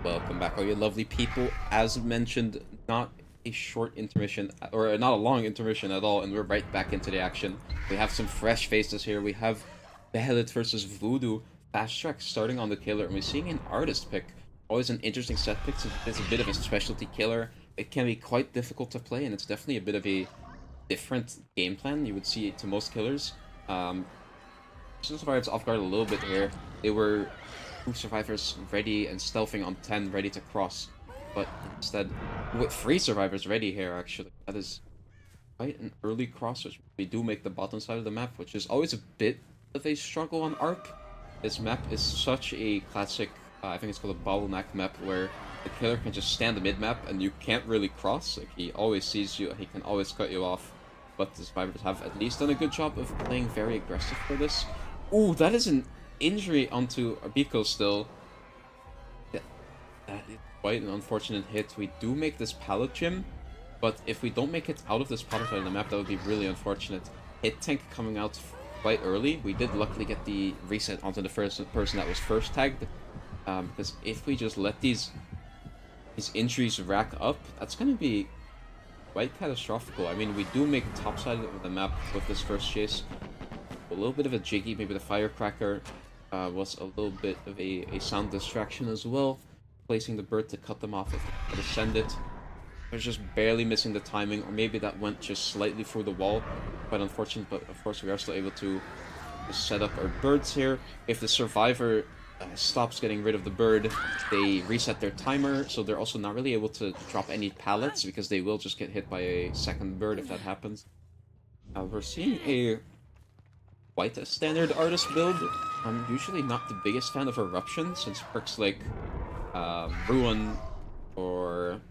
Welcome back, all you lovely people. As mentioned, not a short intermission, or not a long intermission at all, and we're right back into the action. We have some fresh faces here. We have Behelit versus Voodoo. Fast track starting on the killer, and we're seeing an artist pick. Always an interesting set pick, since it's a bit of a specialty killer. It can be quite difficult to play, and it's definitely a bit of a different game plan you would see to most killers. Still survives off guard a little bit here. They were two survivors ready and stealthing on 10, ready to cross. But instead, with 3 survivors ready here, actually. That is quite an early cross, which we do make the bottom side of the map, which is always a bit of a struggle on ARP. This map is such a classic, I think it's called a bottleneck map, where the killer can just stand the mid-map and you can't really cross. Like, he always sees you and he can always cut you off. But the survivors have at least done a good job of playing very aggressive for this. Ooh, that is an injury onto Arbiko still. Yeah, that is quite an unfortunate hit. We do make this pallet gym, but if we don't make it out of this pallet side of the map, that would be really unfortunate. Hit tank coming out quite early. We did luckily get the reset onto the first person that was first tagged. Because if we just let these injuries rack up, that's going to be quite catastrophic. I mean, we do make top side of the map with this first chase. A little bit of a jiggy, maybe the firecracker was a little bit of a sound distraction as well. Placing the bird to cut them off if they send it. I was just barely missing the timing, or maybe that went just slightly through the wall. Quite unfortunate, but of course we are still able to set up our birds here. If the survivor stops getting rid of the bird, they reset their timer, so they're also not really able to drop any pallets, because they will just get hit by a second bird if that happens. We're seeing quite a standard artist build. I'm usually not the biggest fan of Eruption, since perks like Ruin, or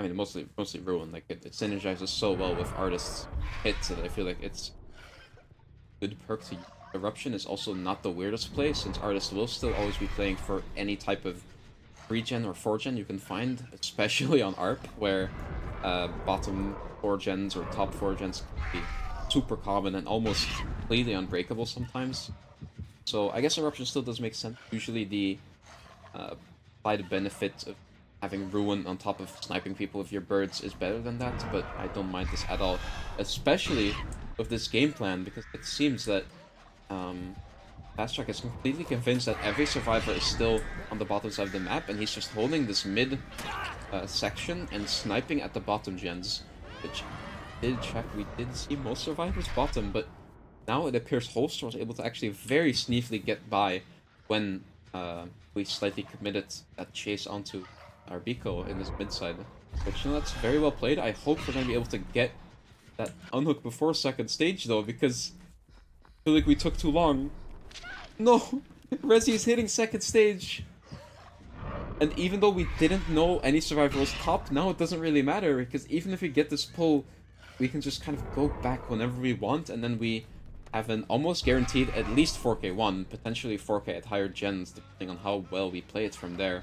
I mean mostly Ruin, like it synergizes so well with artists' hits that I feel like it's a good perk to use. Eruption is also not the weirdest play, since artists will still always be playing for any type of 3-gen or 4-gen you can find, especially on ARP, where bottom 4-gens or top 4-gens can be super common and almost completely unbreakable sometimes. So I guess Eruption still does make sense. Usually the applied benefit of having Ruin on top of sniping people with your birds is better than that, but I don't mind this at all. Especially with this game plan, because it seems that Fast Track is completely convinced that every survivor is still on the bottom side of the map, and he's just holding this mid section and sniping at the bottom gens, which did check. We did see most survivors bottom, but now it appears Holster was able to actually very sneakily get by when we slightly committed that chase onto Arbiko in this mid side. Which, you know, that's very well played. I hope we're going to be able to get that unhook before second stage, though, because I feel like we took too long. No! Resi is hitting second stage! And even though we didn't know any survivor was top, now it doesn't really matter, because even if we get this pull, we can just kind of go back whenever we want, and then we have an almost guaranteed at least 4k1, potentially 4k at higher gens, depending on how well we play it from there.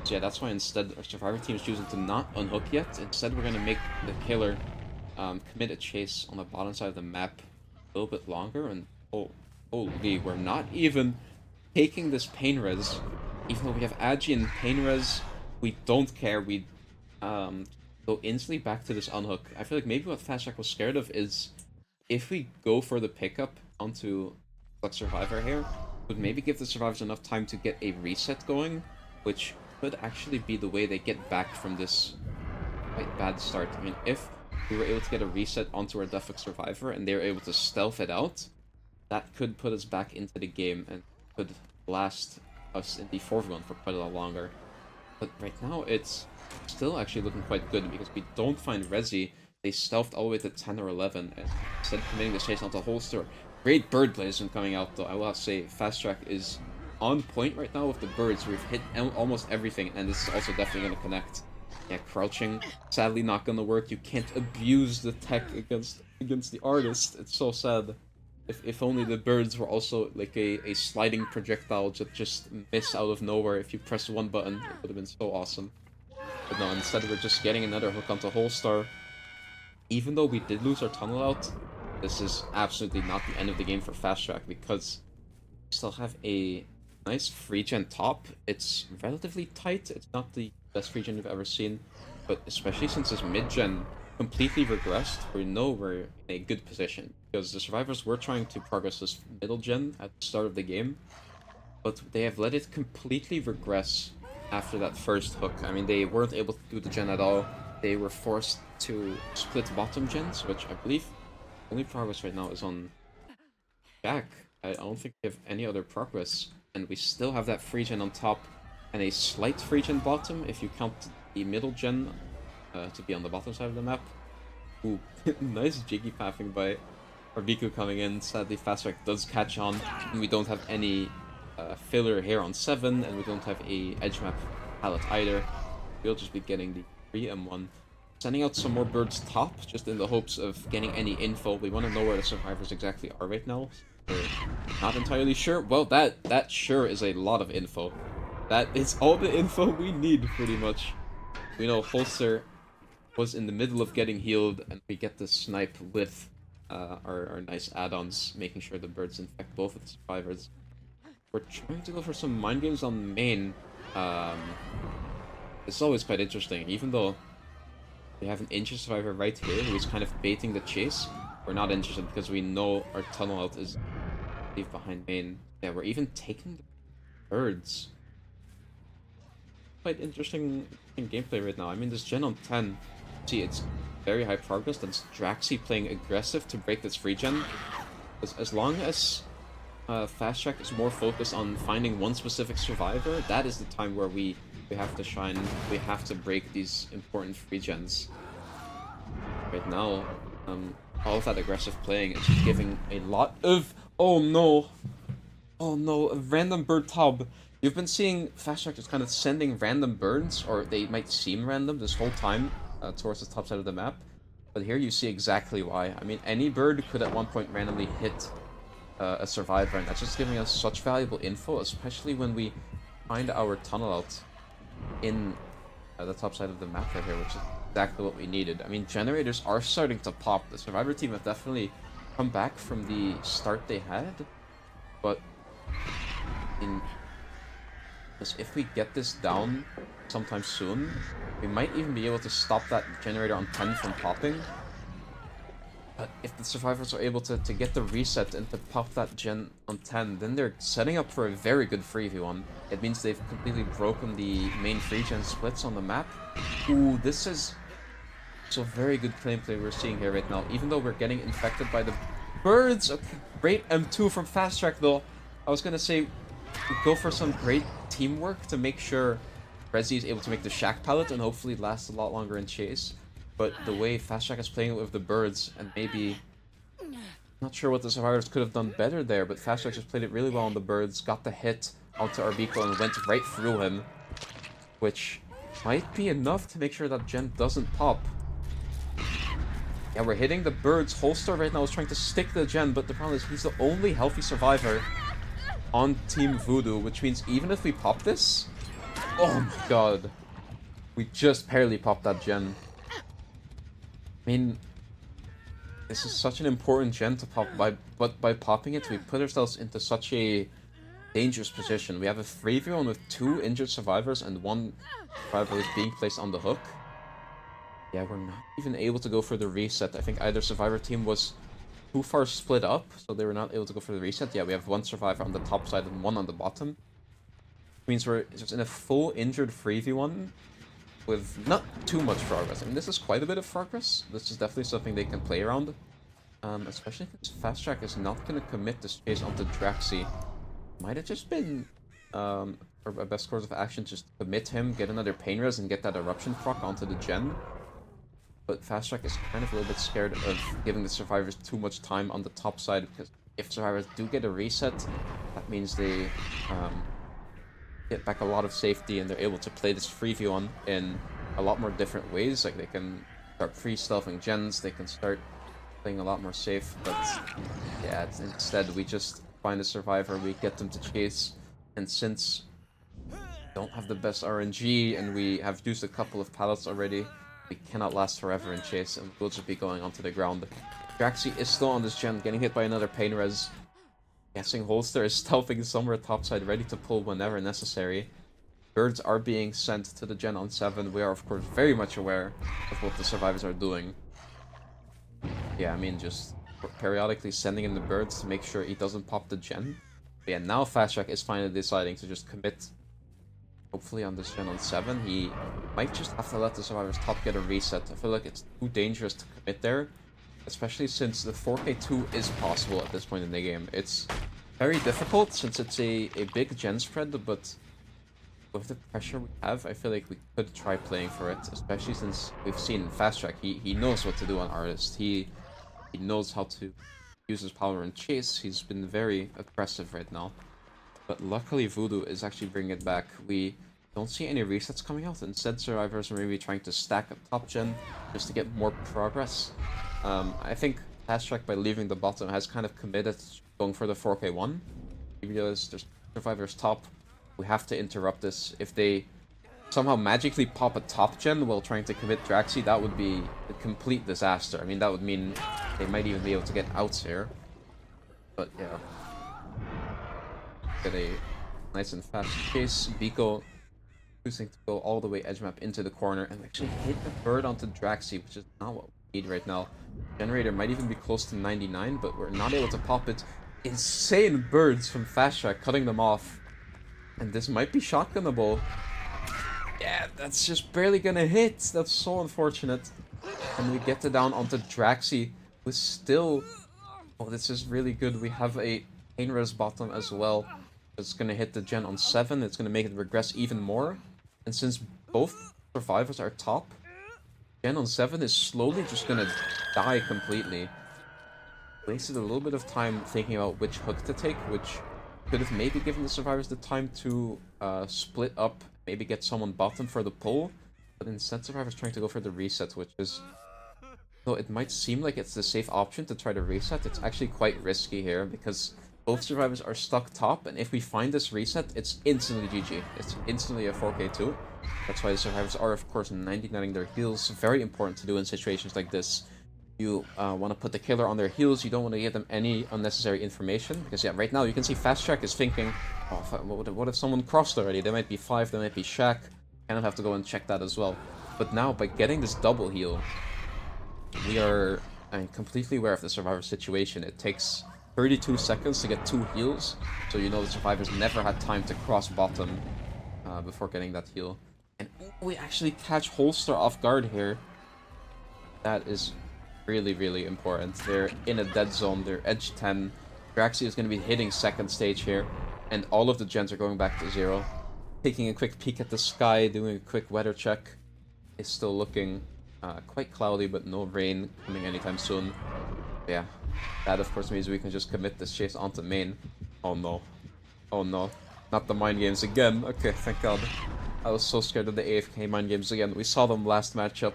So yeah, that's why instead our survivor team is choosing to not unhook yet. Instead, we're going to make the killer commit a chase on the bottom side of the map a little bit longer, and holy, we're not even taking this pain res. Even though we have Agi and pain res, we don't care. We go instantly back to this unhook. I feel like maybe what Fast Track was scared of is if we go for the pickup onto Flex Survivor here, would maybe give the survivors enough time to get a reset going, which could actually be the way they get back from this quite bad start. I mean, if we were able to get a reset onto our Deflex Survivor and they were able to stealth it out, that could put us back into the game and could last us in the 4v1 for quite a lot longer. But right now, it's still actually looking quite good, because we don't find Resi. They stealthed all the way to 10 or 11, and instead committing this chase onto Holster. Great bird placement coming out, though. I will have to say, Fast Track is on point right now with the birds. We've hit almost everything, and this is also definitely going to connect. Yeah, crouching, sadly not going to work. You can't abuse the tech against the artist. It's so sad. If only the birds were also like a sliding projectile that just miss out of nowhere if you press one button. It would have been so awesome. But no, instead we're just getting another hook onto Holstar. Even though we did lose our tunnel out, this is absolutely not the end of the game for Fast Track, because we still have a Nice free gen top. It's relatively tight. It's not the best free gen you've ever seen, but especially since this mid gen completely regressed, we know we're in a good position because the survivors were trying to progress this middle gen at the start of the game, but they have let it completely regress after that first hook. I mean, they weren't able to do the gen at all. They were forced to split bottom gens, which I believe only progress right now is on Jack. I don't think we have any other progress, and we still have that free gen on top and a slight free gen bottom if you count the middle gen to be on the bottom side of the map. Ooh, nice jiggy pathing by Arbiku coming in. Sadly, Fast Track does catch on, and we don't have any filler here on 7, and we don't have a edge map palette either. We'll just be getting the 3M1. Sending out some more birds top, just in the hopes of getting any info. We want to know where the survivors exactly are right now. We're not entirely sure. Well, that sure is a lot of info. That is all the info we need, pretty much. We know Holster was in the middle of getting healed, and we get the snipe with our nice add-ons, making sure the birds infect both of the survivors. We're trying to go for some mind games on main. It's always quite interesting, even though we have an injured survivor right here who is kind of baiting the chase. We're not interested because we know our tunnel out is leave behind main. Yeah, we're even taking the birds. Quite interesting gameplay right now. I mean, this gen on 10, see, it's very high progress. That's Draxi playing aggressive to break this free gen. As long as Fast Track is more focused on finding one specific survivor, that is the time where we have to shine. We have to break these important free gens. Right now, all of that aggressive playing is just giving a lot of... Oh no! Oh no, a random bird top. You've been seeing Fast Track just kind of sending random birds, or they might seem random this whole time, towards the top side of the map. But here you see exactly why. I mean, any bird could at one point randomly hit a survivor, and that's just giving us such valuable info, especially when we find our tunnel out in the top side of the map right here, which is exactly what we needed. I mean, generators are starting to pop. The survivor team have definitely come back from the start they had, but if we get this down sometime soon, we might even be able to stop that generator on 10 from popping. But if the survivors are able to get the reset and to pop that gen on 10, then they're setting up for a very good free v1. It means they've completely broken the main free gen splits on the map. Ooh, this is so very good gameplay we're seeing here right now. Even though we're getting infected by the birds. Okay, great M2 from Fast Track though. I was gonna say, go for some great teamwork to make sure Rezi is able to make the Shack pallet and hopefully last a lot longer in chase. But the way Fast Track is playing it with the birds, and maybe... Not sure what the survivors could have done better there, but Fast Track just played it really well on the birds, got the hit onto Arbiko and went right through him. Which might be enough to make sure that gen doesn't pop. Yeah, we're hitting the birds. Holster right now is trying to stick the gen, but the problem is he's the only healthy survivor on Team Voodoo, which means even if we pop this... Oh my god. We just barely popped that gen. I mean, this is such an important gen to pop, but by popping it, we put ourselves into such a dangerous position. We have a 3v1 with 2 injured survivors and 1 survivor is being placed on the hook. Yeah, we're not even able to go for the reset. I think either survivor team was too far split up, so they were not able to go for the reset. Yeah, we have 1 survivor on the top side and 1 on the bottom. Means we're just in a full injured 3v1 with not too much progress. I mean, this is quite a bit of progress. This is definitely something they can play around. Especially since Fast Track is not going to commit this chase onto Draxi. Might have just been a best course of action, just commit him, get another pain res, and get that eruption proc onto the gen. But Fast Track is kind of a little bit scared of giving the survivors too much time on the top side, because if survivors do get a reset, that means they get back a lot of safety and they're able to play this free v1 in a lot more different ways. Like, they can start free-stealthing gens, they can start playing a lot more safe, but yeah, instead we just find a survivor, we get them to chase, and since we don't have the best RNG and we have used a couple of pallets already, we cannot last forever in chase and we'll just be going onto the ground. Draxi is still on this gen, getting hit by another pain res. Guessing Holster is stealthing somewhere topside, ready to pull whenever necessary. Birds are being sent to the gen on 7. We are, of course, very much aware of what the survivors are doing. Yeah, I mean, just periodically sending in the birds to make sure he doesn't pop the gen. But yeah, now Fast Track is finally deciding to just commit. Hopefully on this gen on 7, he might just have to let the survivors top get a reset. I feel like it's too dangerous to commit there, especially since the 4K2 is possible at this point in the game. It's very difficult since it's a big gen spread, but with the pressure we have, I feel like we could try playing for it, especially since we've seen Fast Track. He knows what to do on Artist. He knows how to use his power and chase. He's been very aggressive right now. But luckily Voodoo is actually bringing it back. We don't see any resets coming out. Instead, survivors are maybe trying to stack up top gen just to get more progress. I think Fast Track, by leaving the bottom, has kind of committed to going for the 4K1. He realized there's survivors top. We have to interrupt this. If they somehow magically pop a top gen while trying to commit Draxi, that would be a complete disaster. I mean, that would mean they might even be able to get outs here. But yeah. Get a nice and fast chase. Biko choosing to go all the way edge map into the corner and actually hit the bird onto Draxi, which is not what we need right now. Generator might even be close to 99, but we're not able to pop it. Insane birds from Fast Track, cutting them off. And this might be shotgunnable. Yeah, that's just barely gonna hit. That's so unfortunate. And we get it down onto Draxi, who's still... Oh, this is really good. We have a Painres bottom as well. It's gonna hit the gen on 7. It's gonna make it regress even more. And since both survivors are top, gen on 7 is slowly just gonna die completely. Wasted a little bit of time thinking about which hook to take, which could have maybe given the survivors the time to split up, maybe get someone bottom for the pull. But instead, survivors trying to go for the reset, which is... Though it might seem like it's the safe option to try to reset, it's actually quite risky here, because both survivors are stuck top, and if we find this reset, it's instantly GG. It's instantly a 4K2. That's why the survivors are, of course, 99ing their heals. Very important to do in situations like this. You want to put the killer on their heels, you don't want to give them any unnecessary information, because yeah, right now you can see Fast Track is thinking, oh, what if someone crossed already? They might be 5, they might be Shaq. Kind of have to go and check that as well. But now, by getting this double heal, we are completely aware of the survivor situation. It takes 32 seconds to get 2 heals, so you know the survivors never had time to cross bottom before getting that heal. And we actually catch Holster off guard here. That is really, really important. They're in a dead zone, they're edge 10. Draxi is going to be hitting second stage here, and all of the gens are going back to 0. Taking a quick peek at the sky, doing a quick weather check. It's still looking quite cloudy, but no rain coming anytime soon. Yeah, that of course means we can just commit this chase onto main. Oh no. Oh no. Not the mind games again. Okay, thank god. I was so scared of the AFK mind games again. We saw them last matchup.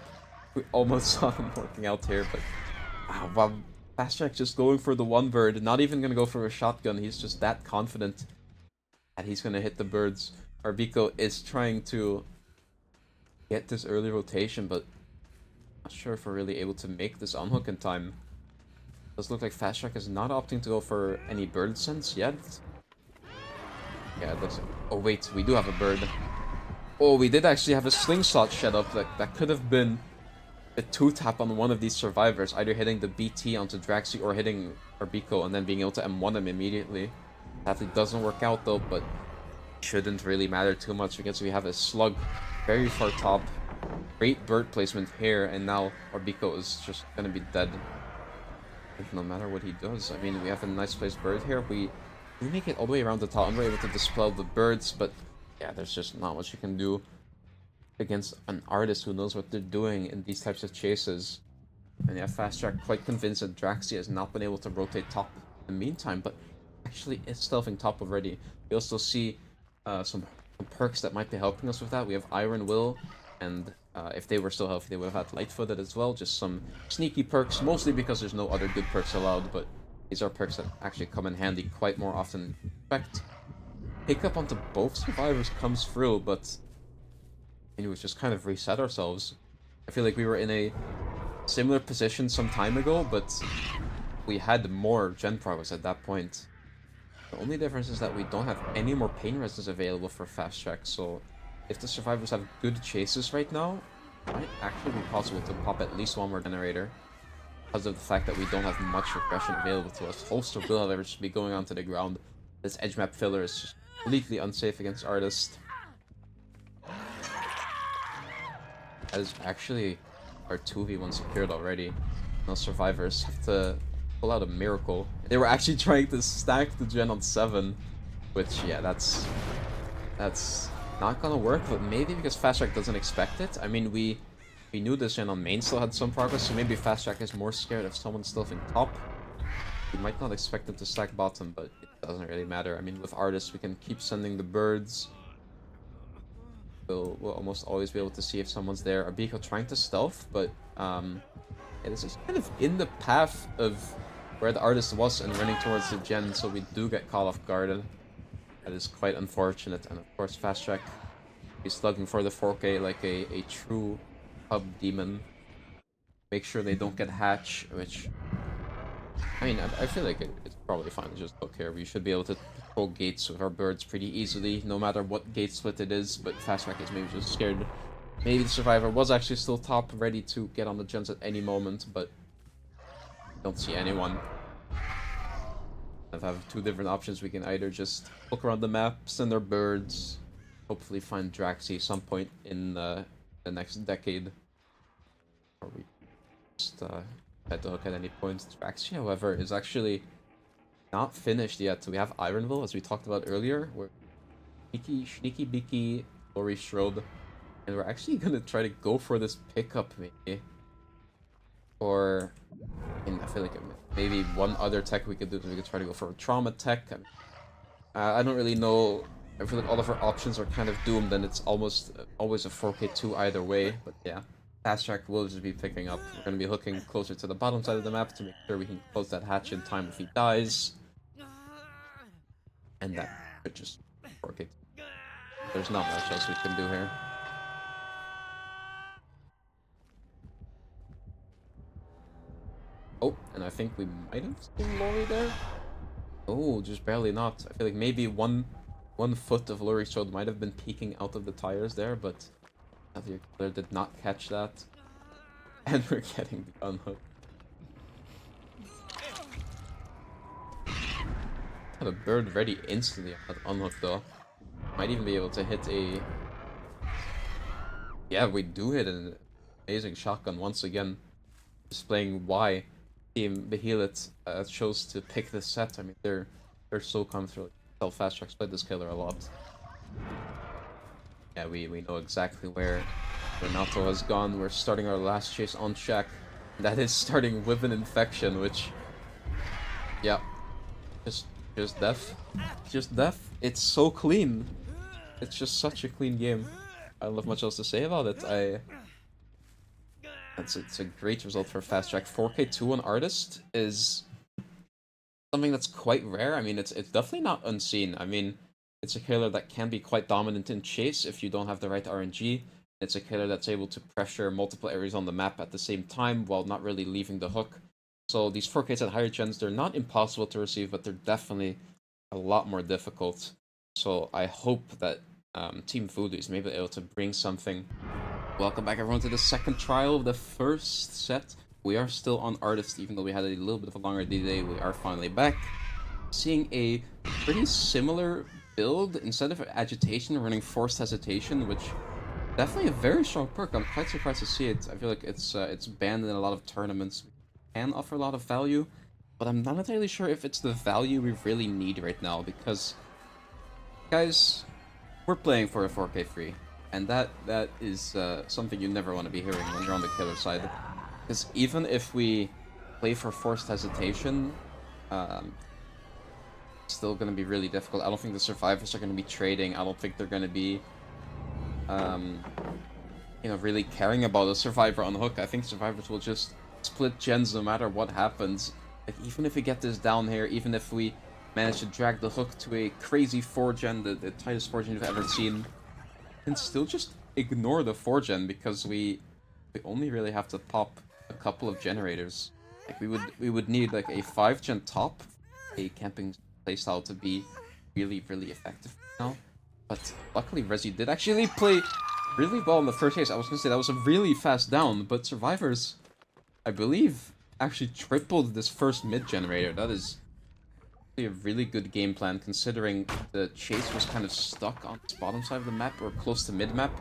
We almost saw them working out here, but... wow, Fast Track just going for the one bird. Not even gonna go for a shotgun. He's just that confident that he's gonna hit the birds. Arbiko is trying to get this early rotation, but not sure if we're really able to make this unhook in time. Does look like Fast Track is not opting to go for any bird sense yet. Yeah, it looks like... oh wait, we do have a bird. Oh, we did actually have a slingshot set up. That could have been a 2-tap on one of these survivors, either hitting the BT onto Draxi or hitting Arbiko and then being able to M1 him immediately. Sadly doesn't work out though, but shouldn't really matter too much because we have a slug very far top. Great bird placement here, and now Arbiko is just gonna be dead. No matter what he does. I mean, we have a nice placed bird here. We make it all the way around the top, and we're able to dispel the birds, but yeah, there's just not much you can do against an artist who knows what they're doing in these types of chases. And yeah, Fast Track quite convinced that Draxi has not been able to rotate top in the meantime, but actually is stealthing top already. We also see some perks that might be helping us with that. We have Iron Will, and if they were still healthy, they would have had Light-Footed as well. Just some sneaky perks, mostly because there's no other good perks allowed, but these are perks that actually come in handy quite more often than you expect. Pickup onto both survivors comes through, but it was just kind of reset ourselves. I feel like we were in a similar position some time ago, but we had more gen progress at that point. The only difference is that we don't have any more pain resistance available for fast track, so if the survivors have good chases right now, it might actually be possible to pop at least one more generator because of the fact that we don't have much regression available to us. Holster will, however, just be going onto the ground. This edge map filler is just completely unsafe against Artist. That is actually our 2v1 secured already. Now survivors have to pull out a miracle. They were actually trying to stack the gen on 7, which, yeah, that's not gonna work, but maybe because Fast Track doesn't expect it. I mean, we knew this gen on main still had some progress, so maybe Fast Track is more scared of someone stealthing top. We might not expect them to stack bottom, but it doesn't really matter. I mean, with Artists, we can keep sending the birds. We'll almost always be able to see if someone's there. Abiko trying to stealth, but yeah, this is kind of in the path of where the Artist was and running towards the gen, so we do get caught off guard. That is quite unfortunate, and of course Fast Track is looking for the 4K like a true hub demon. Make sure they don't get hatch, which... I mean, I feel like it's probably fine to just hook here. We should be able to control gates with our birds pretty easily, no matter what gate split it is, but Fast Track is maybe just scared. Maybe the Survivor was actually still top, ready to get on the gens at any moment, but don't see anyone. I have two different options. We can either just look around the map, send our birds, hopefully find Draxi some point in the next decade, or we just try to hook at any point. Draxi, however, is actually not finished yet. We have Ironville, as we talked about earlier. We're sneaky beaky Lori Strode, and we're actually gonna try to go for this pickup maybe. Or, I feel like maybe one other tech we could do is we could try to go for a trauma tech. I don't really know. I feel like all of our options are kind of doomed, and it's almost always a 4K2 either way. But yeah, Fast Track will just be picking up. We're going to be hooking closer to the bottom side of the map to make sure we can close that hatch in time if he dies. And that should just 4K2. There's not much else we can do here. Oh, and I think we might have seen Lori there. Oh, just barely not. I feel like maybe one foot of Lori Strode might have been peeking out of the tires there, but the killer did not catch that. And we're getting the unhook. Have a bird ready instantly on that unhook though. Might even be able to hit a... Yeah, we do hit an amazing shotgun once again. Displaying why Team Behelit chose to pick this set. I mean, they're so comfortable. Tell Fast Track played this killer a lot. Yeah, we know exactly where Renato has gone. We're starting our last chase on Shack. That is starting with an infection, which... Yeah. Just death. Just death. It's so clean. It's just such a clean game. I don't have much else to say about it. It's a great result for Fast Track. 4K2 on Artist is something that's quite rare. I mean, it's definitely not unseen. I mean, it's a killer that can be quite dominant in chase if you don't have the right RNG. It's a killer that's able to pressure multiple areas on the map at the same time while not really leaving the hook. So these 4Ks at higher gens, they're not impossible to receive, but they're definitely a lot more difficult. So I hope that Team Voodoo is maybe able to bring something. Welcome back everyone to the second trial of the first set. We are still on Artist, even though we had a little bit of a longer delay. We are finally back. Seeing a pretty similar build. Instead of Agitation, we're running Forced Hesitation, which definitely a very strong perk. I'm quite surprised to see it. I feel like it's banned in a lot of tournaments. Can offer a lot of value, but I'm not entirely sure if it's the value we really need right now, because guys, we're playing for a 4K3, and that is something you never want to be hearing when you're on the killer side, because even if we play for Forced Hesitation, it's still going to be really difficult. I don't think the survivors are going to be trading. I don't think they're going to be you know, really caring about a survivor on the hook. I think survivors will just split gens no matter what happens. Like, even if we get this down here, even if we manage to drag the hook to a crazy 4-gen, the tightest 4-gen you've ever seen, we can still just ignore the 4-gen because we only really have to pop a couple of generators. Like, we would need like a 5-gen top, a camping playstyle to be really, really effective now. But luckily, Resi did actually play really well in the first case. I was gonna say that was a really fast down, but Survivors, I believe, actually tripled this first mid generator. That is a really good game plan considering the chase was kind of stuck on this bottom side of the map or close to mid map.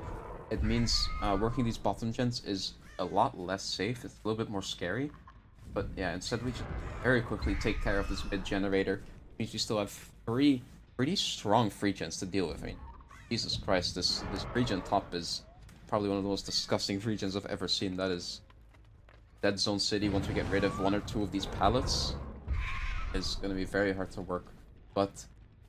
It means working these bottom gens is a lot less safe. It's a little bit more scary. But yeah, instead we just very quickly take care of this mid generator. It means we still have 3 pretty strong free gens to deal with. I mean, Jesus Christ, this free gen top is probably one of the most disgusting free gens I've ever seen. That is Dead Zone City. Once we get rid of 1 or 2 of these pallets, is going to be very hard to work. But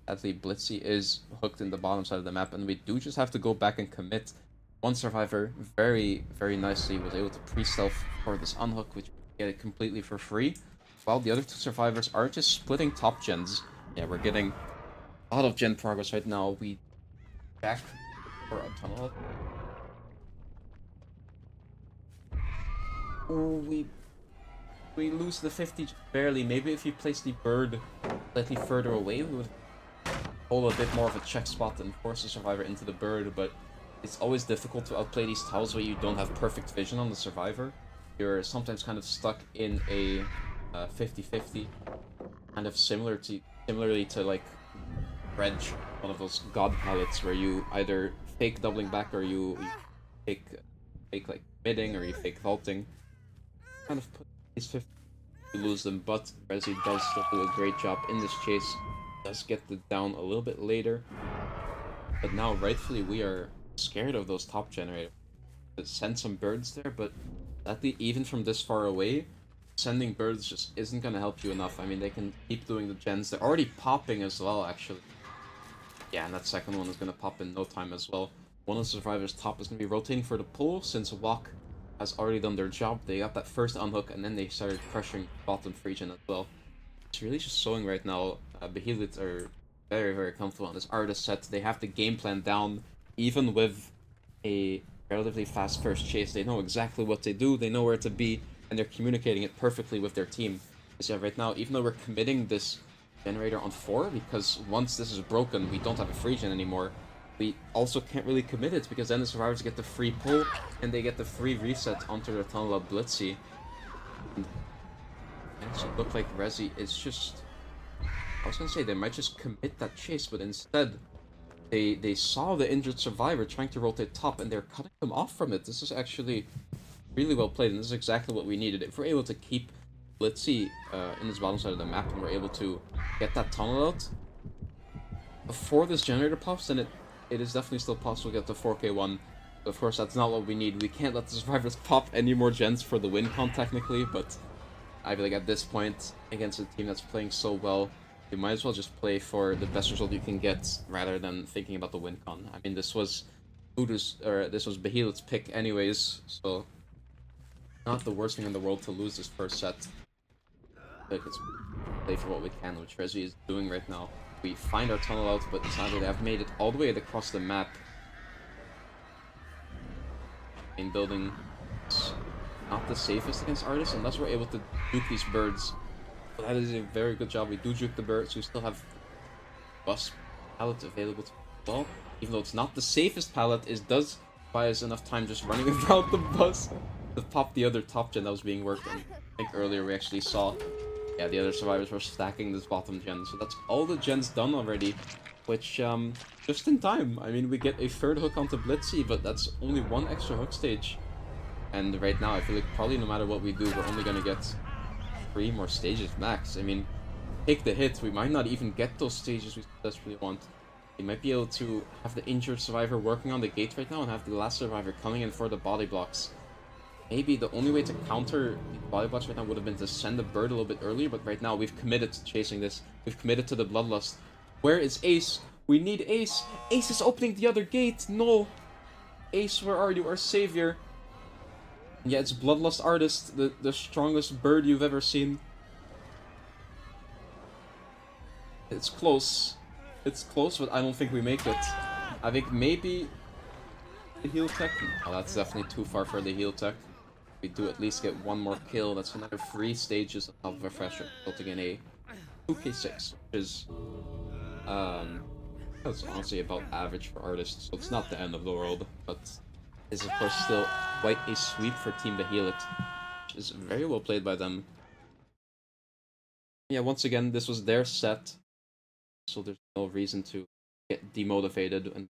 sadly, Blitzy is hooked in the bottom side of the map, and we do just have to go back and commit. One survivor very, very nicely was able to pre-stealth for this unhook, which we get it completely for free, while the other 2 survivors are just splitting top gens. Yeah, we're getting a lot of gen progress right now. We back for a tunnel. Oh, we lose the 50 just barely. Maybe if you place the bird slightly further away, we would hold a bit more of a check spot and force the survivor into the bird, but it's always difficult to outplay these tiles where you don't have perfect vision on the survivor. You're sometimes kind of stuck in a 50-50, kind of similarly to like Reg, one of those god palettes where you either fake doubling back or you fake like midding or you fake vaulting. Kind of put these 50 to lose them, but Resi does still do a great job in this chase. Does get the down a little bit later, but now rightfully we are scared of those top generators. Send some birds there, but sadly, even from this far away, sending birds just isn't gonna help you enough. I mean, they can keep doing the gens. They're already popping as well, actually. Yeah, and that second one is gonna pop in no time as well. One of the survivors top is gonna be rotating for the pull since Walk has already done their job. They got that first unhook and then they started pressuring bottom free gen as well. It's really just showing right now. Behelit are very, very comfortable on this artist set. They have the game plan down, even with a relatively fast first chase. They know exactly what they do, they know where to be, and they're communicating it perfectly with their team. So yeah, right now, even though we're committing this generator on 4, because once this is broken, we don't have a free gen anymore, we also can't really commit it, because then the survivors get the free pull, and they get the free reset onto their tunnel of Blitzy. And it should look like Resi is just... I was gonna say they might just commit that chase, but instead they saw the injured survivor trying to rotate top and they're cutting them off from it. This is actually really well played, and this is exactly what we needed. If we're able to keep Blitzy in this bottom side of the map and we're able to get that tunnel out before this generator pops, then it is definitely still possible to get the 4k1. Of course, that's not what we need. We can't let the survivors pop any more gens for the win con technically, but I feel like at this point, against a team that's playing so well, you might as well just play for the best result you can get rather than thinking about the win con. I mean, this was Voodoo's, or this was Behelit's pick anyways, so not the worst thing in the world to lose this first set. Like, it's play for what we can, which Resi is doing right now. We find our tunnel out, but sadly they have made it all the way across the map. In building not the safest against artists, unless we're able to juke these birds. But that is a very good job. We do juke the birds. We still have bus pallet available to as well. Even though it's not the safest pallet, it does buy us enough time just running around the bus to pop the other top gen that was being worked on. I think earlier we actually saw, yeah, the other survivors were stacking this bottom gen. So that's all the gens done already, which, just in time. I mean, we get a third hook onto Blitzy, but that's only 1 extra hook stage. And right now, I feel like probably no matter what we do, we're only gonna get 3 more stages max. I mean, take the hit, we might not even get those stages we desperately want. We might be able to have the injured survivor working on the gate right now and have the last survivor coming in for the body blocks. Maybe the only way to counter the body blocks right now would have been to send the bird a little bit earlier, but right now we've committed to chasing this. We've committed to the bloodlust. Where is Ace? We need Ace! Ace is opening the other gate! No! Ace, where are you? Our savior! Yeah, it's Bloodlust Artist, the strongest bird you've ever seen. It's close. It's close, but I don't think we make it. I think maybe the heal tech. Oh, that's definitely too far for the heal tech. We do at least get 1 more kill. That's another 3 stages of refresher, resulting in a 2k6, which is Um, that's honestly about average for artists, so it's not the end of the world, but is of course still quite a sweep for Team Behelit, which is very well played by them. Yeah, once again, this was their set, so there's no reason to get demotivated and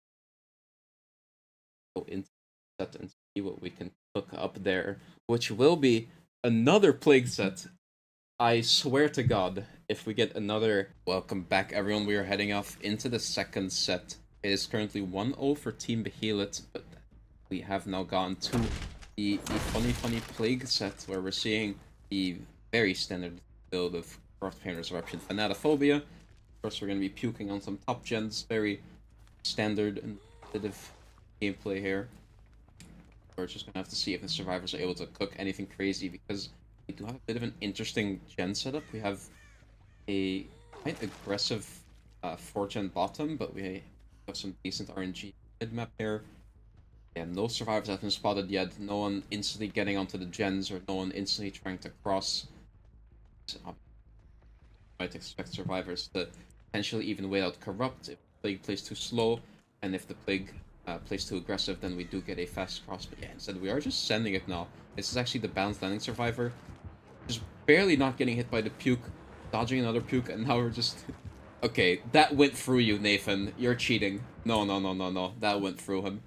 go into the set and see what we can cook up there, which will be another plague set. I swear to God, if we get another... Welcome back, everyone. We are heading off into the second set. It is currently 1-0 for Team Behelit, but we have now gone to the funny plague set, where we're seeing the very standard build of Corrupt Painter's Eruption Fanatophobia. Of course, we're going to be puking on some top gens, very standard and repetitive gameplay here. We're just going to have to see if the survivors are able to cook anything crazy, because we do have a bit of an interesting gen setup. We have a quite aggressive 4-gen bottom, but we have some decent RNG mid-map here. Yeah, no survivors have been spotted yet. No one instantly getting onto the gens, or no one instantly trying to cross. So, I might expect survivors to potentially even wait out Corrupt if the Plague plays too slow, and if the Plague plays too aggressive, then we do get a fast cross. But yeah, instead we are just sending it now. This is actually the balanced landing survivor. Just barely not getting hit by the puke, dodging another puke, and now we're just... Okay, that went through you, Nathan. You're cheating. No, no, no, no, no. That went through him.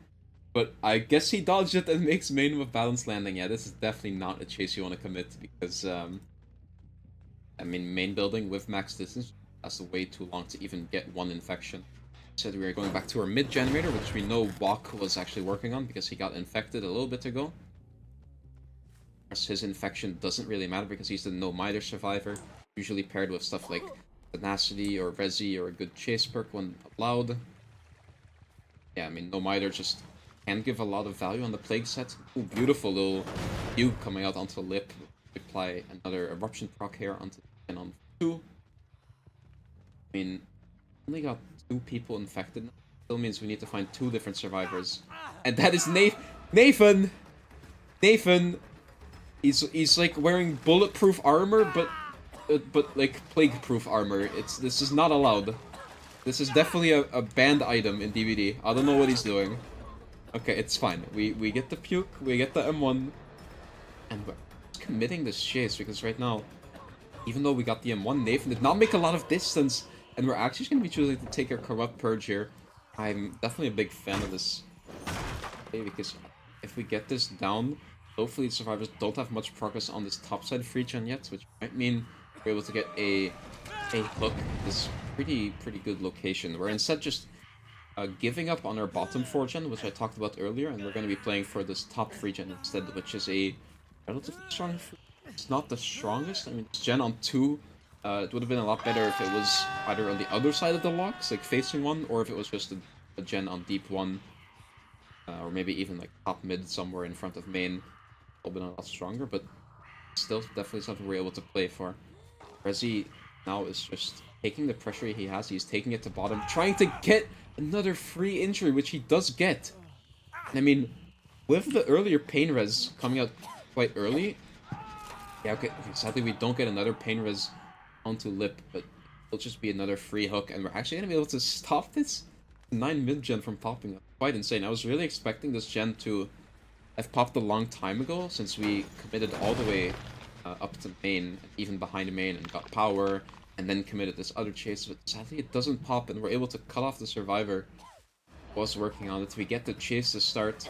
But I guess he dodged it and makes main with balanced landing. Yeah, this is definitely not a chase you want to commit, because, I mean, main building with max distance, that's way too long to even get one infection. Said we are going back to our mid generator, which we know Wok was actually working on, because he got infected a little bit ago. His infection doesn't really matter because he's the no miter survivor, usually paired with stuff like tenacity or resi or a good chase perk when allowed. Yeah, I mean, no miter just can give a lot of value on the plague set. Ooh, beautiful little cube coming out onto the lip. Apply another eruption proc here onto and on 2. I mean, only got 2 people infected now. Still means we need to find 2 different survivors, and that is Nathan. Nathan. He's like wearing bulletproof armor, but like plague-proof armor. This is not allowed. This is definitely a banned item in DVD. I don't know what he's doing. Okay, it's fine. We get the puke, we get the M1, and we're committing this chase, because right now, even though we got the M1, Nathan did not make a lot of distance, and we're actually going to be choosing to take our Corrupt Purge here. I'm definitely a big fan of this play, because if we get this down, hopefully the survivors don't have much progress on this topside free gen yet, which might mean we're able to get a hook this pretty good location. We're instead just giving up on our bottom 4-gen, which I talked about earlier, and we're going to be playing for this top 3-gen instead, which is a relatively strong... It's not the strongest. I mean, it's gen on 2. It would have been a lot better if it was either on the other side of the locks, like facing 1, or if it was just a gen on deep 1. Or maybe even like top mid somewhere in front of main. It'll be a lot stronger, but still definitely something we're able to play for. Resi now is just taking the pressure he has, he's taking it to bottom, trying to get another free injury, which he does get. And I mean, with the earlier pain res coming out quite early, yeah, okay, sadly we don't get another pain res onto lip, but it'll just be another free hook, and we're actually going to be able to stop this 9 mid gen from popping up. Quite insane. I was really expecting this gen to have popped a long time ago, since we committed all the way up to main, even behind main, and got power, and then committed this other chase, but sadly it doesn't pop, and we're able to cut off the survivor. Was working on it. We get the chase to start.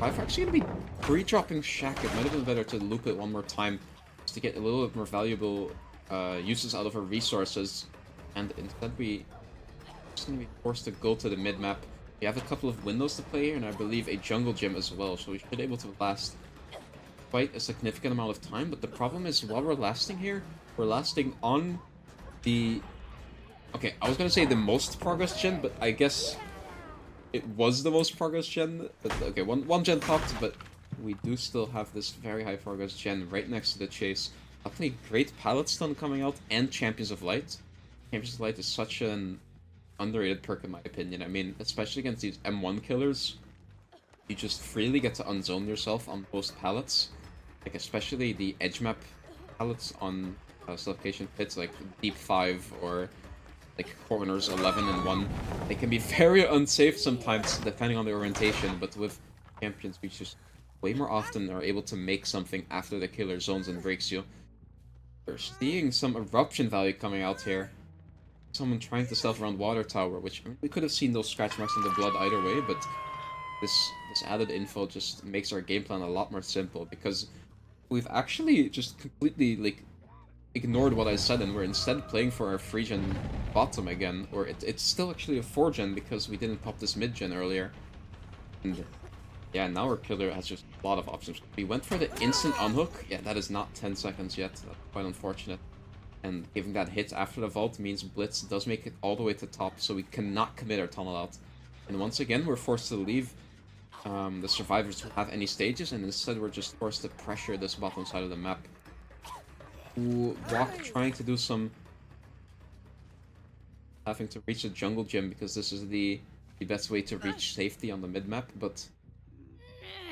I'm actually going to be pre-dropping Shack. It might have been better to loop it one more time, just to get a little bit more valuable uses out of our resources, and instead we just going to be forced to go to the mid-map. We have a couple of windows to play here, and I believe a jungle gym as well, so we should be able to last quite a significant amount of time. But the problem is, while we're lasting here, we're lasting on the... Okay, I was going to say the most progress gen, but I guess it was the most progress gen. But, okay, one gen popped, but we do still have this very high progress gen right next to the chase. Definitely great pallet stun coming out, and Champions of Light. Champions of Light is such an underrated perk in my opinion. I mean, especially against these M1 killers, you just freely get to unzone yourself on most pallets. Like, especially the edge map pallets on suffocation pits, like Deep 5 or like corners 11 and 1. They can be very unsafe sometimes, depending on the orientation, but with champions, we just way more often are able to make something after the killer zones and breaks you. We're seeing some eruption value coming out here. Someone trying to stealth around water tower, which I mean, we could have seen those scratch marks on the blood either way, but this added info just makes our game plan a lot more simple, because we've actually just completely like ignored what I said, and we're instead playing for our 3-gen bottom again, or it's still actually a 4-gen because we didn't pop this mid-gen earlier. And yeah, now our killer has just a lot of options. We went for the instant unhook. Yeah, that is not 10 seconds yet. That's quite unfortunate. And giving that hit after the vault means Blitz does make it all the way to top, so we cannot commit our tunnel out. And once again, we're forced to leave the survivors who have any stages, and instead we're just forced to pressure this bottom side of the map. Walk trying to do some having to reach the jungle gym because this is the best way to reach safety on the mid map, but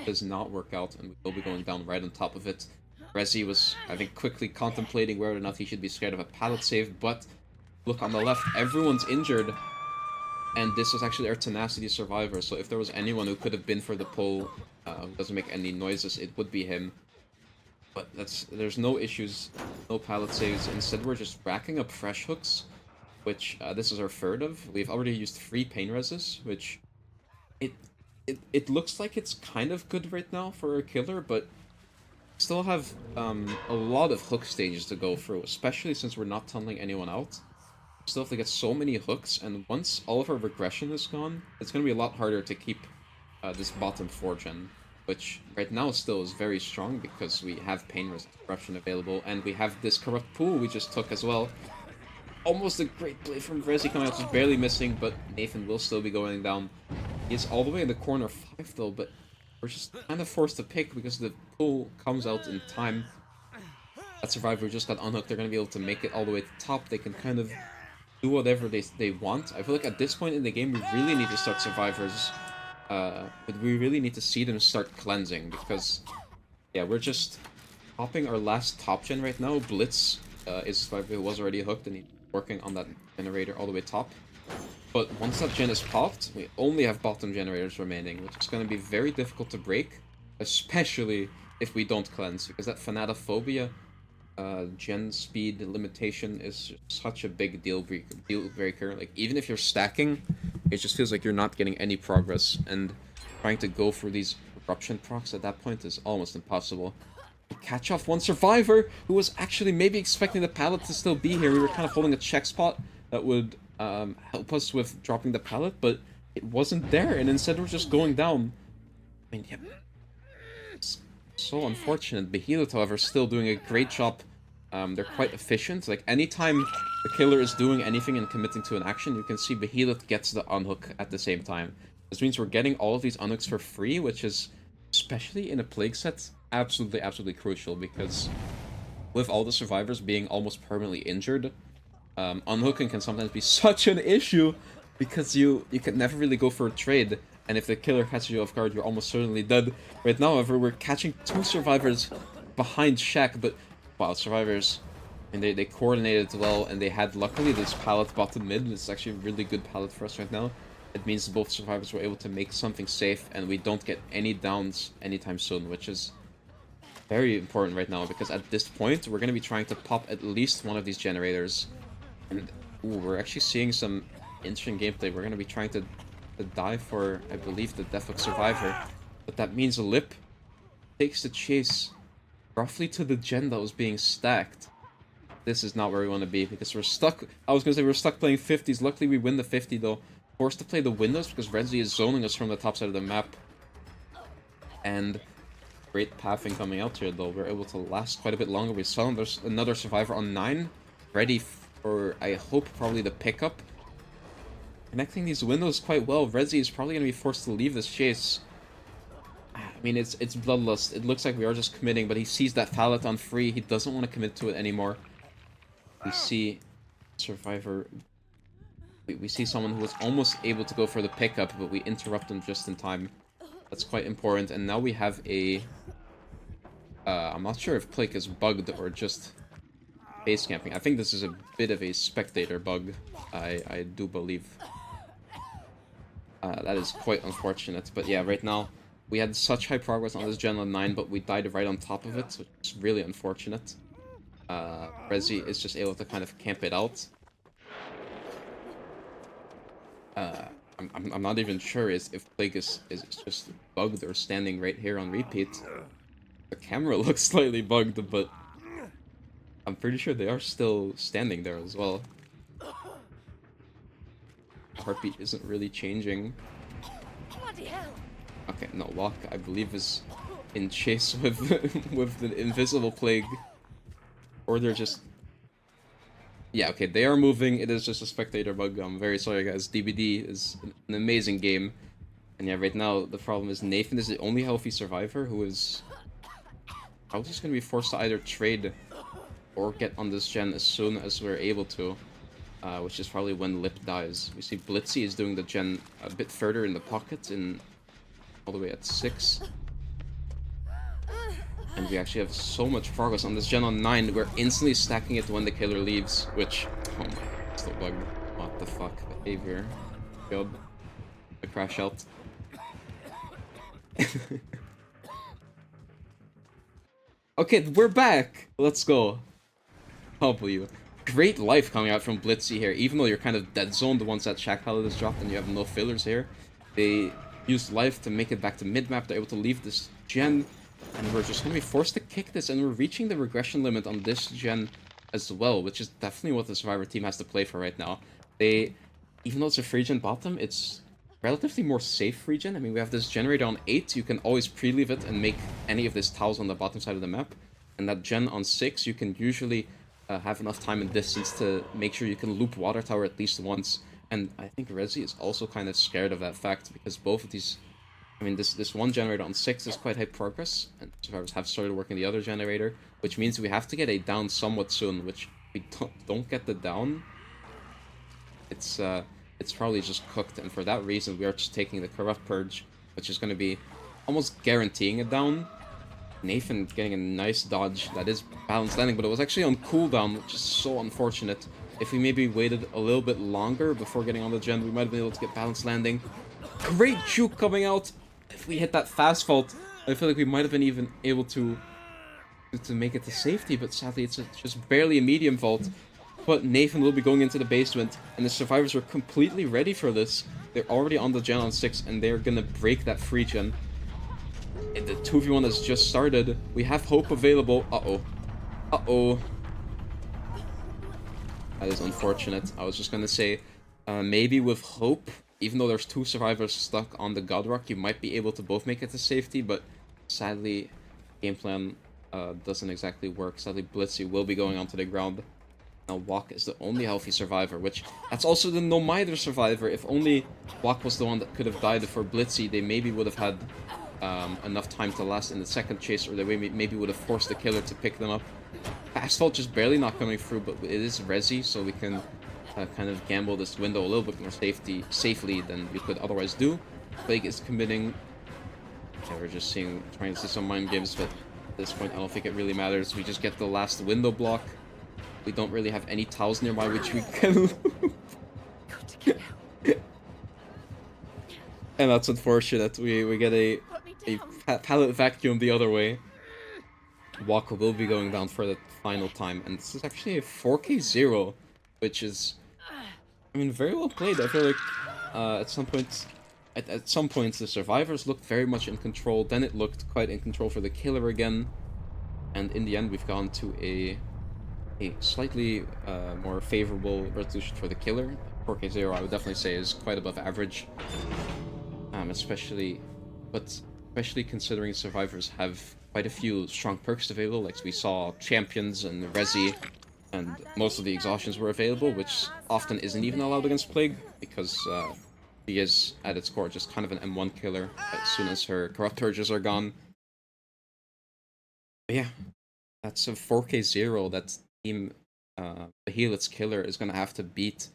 it does not work out, and we will be going down right on top of it. Rezi was, I think, quickly contemplating whether or not he should be scared of a pallet save, but look on the left, everyone's injured, and this was actually our tenacity survivor, so if there was anyone who could have been for the pull, who doesn't make any noises, it would be him. But there's no issues, no pallet saves. Instead, we're just racking up fresh hooks, which this is our third of. We've already used 3 pain reses, which it it looks like it's kind of good right now for a killer, but still have a lot of hook stages to go through, especially since we're not tunneling anyone out. Still have to get so many hooks, and once all of our regression is gone, it's going to be a lot harder to keep this bottom 4-gen, which right now still is very strong because we have pain corruption available, and we have this corrupt pool we just took as well. Almost a great play from Vrezi coming out, just barely missing, but Nathan will still be going down. He is all the way in the corner 5 though, but we're just kind of forced to pick because the pool comes out in time. That survivor just got unhooked, they're going to be able to make it all the way to the top. They can kind of do whatever they want. I feel like at this point in the game, we really need to start survivors. But we really need to see them start cleansing, because, yeah, we're just popping our last top gen right now. Blitz is a survivor who was already hooked, and he's working on that generator all the way top. But once that gen is popped, we only have bottom generators remaining, which is going to be very difficult to break, especially if we don't cleanse, because that Fanatophobia gen speed limitation is such a big deal breaker. Like, even if you're stacking, it just feels like you're not getting any progress, and trying to go for these eruption procs at that point is almost impossible. Catch off one survivor who was actually maybe expecting the pallet to still be here. We were kind of holding a check spot that would help us with dropping the pallet, but it wasn't there, and instead we're just going down. I mean, yeah, it's so unfortunate. Behelit, however, still doing a great job. They're quite efficient. Like, anytime the killer is doing anything and committing to an action, you can see Behelit gets the unhook at the same time. This means we're getting all of these unhooks for free, which is, especially in a plague set, absolutely crucial, because with all the survivors being almost permanently injured, unhooking can sometimes be such an issue, because you can never really go for a trade, and if the killer catches you off guard, you're almost certainly dead. Right now, however, we're catching 2 survivors behind Shaq, but wow, survivors, and they coordinated well, and they had, luckily, this pallet bottom mid. It's actually a really good pallet for us right now. It means both survivors were able to make something safe, and we don't get any downs anytime soon, which is very important right now, because at this point, we're going to be trying to pop at least one of these generators. And ooh, we're actually seeing some interesting gameplay. We're going to be trying to die for, I believe, the Death of Survivor. But that means Lip takes the chase roughly to the gen that was being stacked. This is not where we want to be, because we're stuck. I was going to say we're stuck playing 50s. Luckily, we win the 50, though. Forced to play the windows because Renzi is zoning us from the top side of the map. And great pathing coming out here, though. We're able to last quite a bit longer. We saw there's another survivor on 9, ready for, I hope, probably the pickup. Connecting these windows quite well. Renzi is probably going to be forced to leave this chase. I mean, it's bloodlust. It looks like we are just committing, but he sees that pallet on free. He doesn't want to commit to it anymore. We see survivor. We see someone who was almost able to go for the pickup, but we interrupt them just in time. That's quite important. And now we have a... I'm not sure if Plake is bugged or just base camping. I think this is a bit of a spectator bug. I do believe. That is quite unfortunate. But yeah, right now, we had such high progress on this Gen 9, but we died right on top of it, which is really unfortunate. Resi is just able to kind of camp it out. Uh, I'm not even sure if Plague is just bugged or standing right here on repeat. The camera looks slightly bugged, but I'm pretty sure they are still standing there as well. The heartbeat isn't really changing. Bloody hell. Okay, no, Walk, I believe, is in chase with with the invisible Plague. Or they're just... Yeah, okay, they are moving. It is just a spectator bug. I'm very sorry, guys. DBD is an amazing game. And yeah, right now, the problem is Nathan is the only healthy survivor who is probably just going to be forced to either trade or get on this gen as soon as we're able to. Which is probably when Lip dies. We see Blitzy is doing the gen a bit further in the pocket, all the way at 6. And we actually have so much progress on this gen on 9. We're instantly stacking it when the killer leaves, which... Oh my... Still bugged. What the fuck? Behavior. God. The crash out. Okay, we're back! Let's go. W. Great life coming out from Blitzy here, even though you're kind of dead zoned once that Shack Pallet is dropped and you have no fillers here. They used life to make it back to mid-map, they're able to leave this gen, and we're just going to be forced to kick this, and we're reaching the regression limit on this gen as well, which is definitely what the Survivor team has to play for right now. Even though it's a free gen bottom, it's relatively more safe free gen. I mean, we have this generator on 8, you can always pre-leave it and make any of these tiles on the bottom side of the map, and that gen on 6, you can usually have enough time and distance to make sure you can loop Water Tower at least once. And I think Resi is also kind of scared of that fact, because both of these... I mean, this one generator on 6 is quite high progress, and survivors have started working the other generator, which means we have to get a down somewhat soon, which if we don't get the down, it's probably just cooked, and for that reason we are just taking the Corrupt Purge, which is going to be almost guaranteeing a down. Nathan getting a nice dodge. That is balanced landing, but it was actually on cooldown, which is so unfortunate. If we maybe waited a little bit longer before getting on the gen, we might have been able to get balanced landing. Great juke coming out! If we hit that fast fault, I feel like we might have been even able to make it to safety, but sadly it's just barely a medium vault. But Nathan will be going into the basement, and the survivors are completely ready for this. They're already on the gen on 6, and they're gonna break that free gen. And the 2v1 has just started. We have hope available. Uh-oh. Uh-oh. That is unfortunate. I was just gonna say, maybe with hope, even though there's 2 survivors stuck on the God Rock, you might be able to both make it to safety, but sadly, game plan doesn't exactly work. Sadly, Blitzy will be going onto the ground. Now, Wok is the only healthy survivor, which... That's also the no mither survivor. If only Wok was the one that could have died for Blitzy, they maybe would have had enough time to last in the second chase, or they maybe would have forced the killer to pick them up. Asphalt just barely not coming through, but it is Resi, so we can kind of gamble this window a little bit more safely than we could otherwise do. Plague is committing. Yeah, we're just trying to see some mind games, but at this point I don't think it really matters. We just get the last window block. We don't really have any tiles nearby which we can and that's unfortunate. We get a pallet vacuum the other way. Walker will be going down for the final time, and this is actually a 4K0, which is, I mean, very well played. I feel like at some points the survivors looked very much in control, then it looked quite in control for the killer again, and in the end we've gone to a slightly more favorable resolution for the killer. 4K0 I would definitely say is quite above average. Especially considering survivors have quite a few strong perks available, like we saw champions and Resi, and most of the exhaustions were available, which often isn't even allowed against Plague, because she is, at its core, just kind of an M1 killer as soon as her corrupt purges are gone. But yeah, that's a 4K0 that Team Behelit's killer is going to have to beat.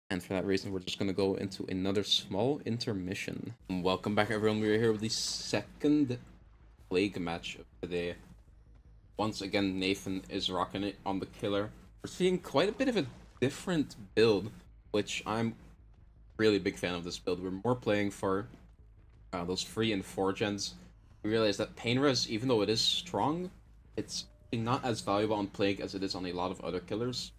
And for that reason, we're just going to go into another small intermission. Welcome back, everyone. We're here with the second Plague match of today. Once again, Nathan is rocking it on the killer. We're seeing quite a bit of a different build, which I'm really big fan of this build. We're more playing for those 3 and 4 gens. We realize that Pain Res, even though it is strong, it's not as valuable on Plague as it is on a lot of other killers.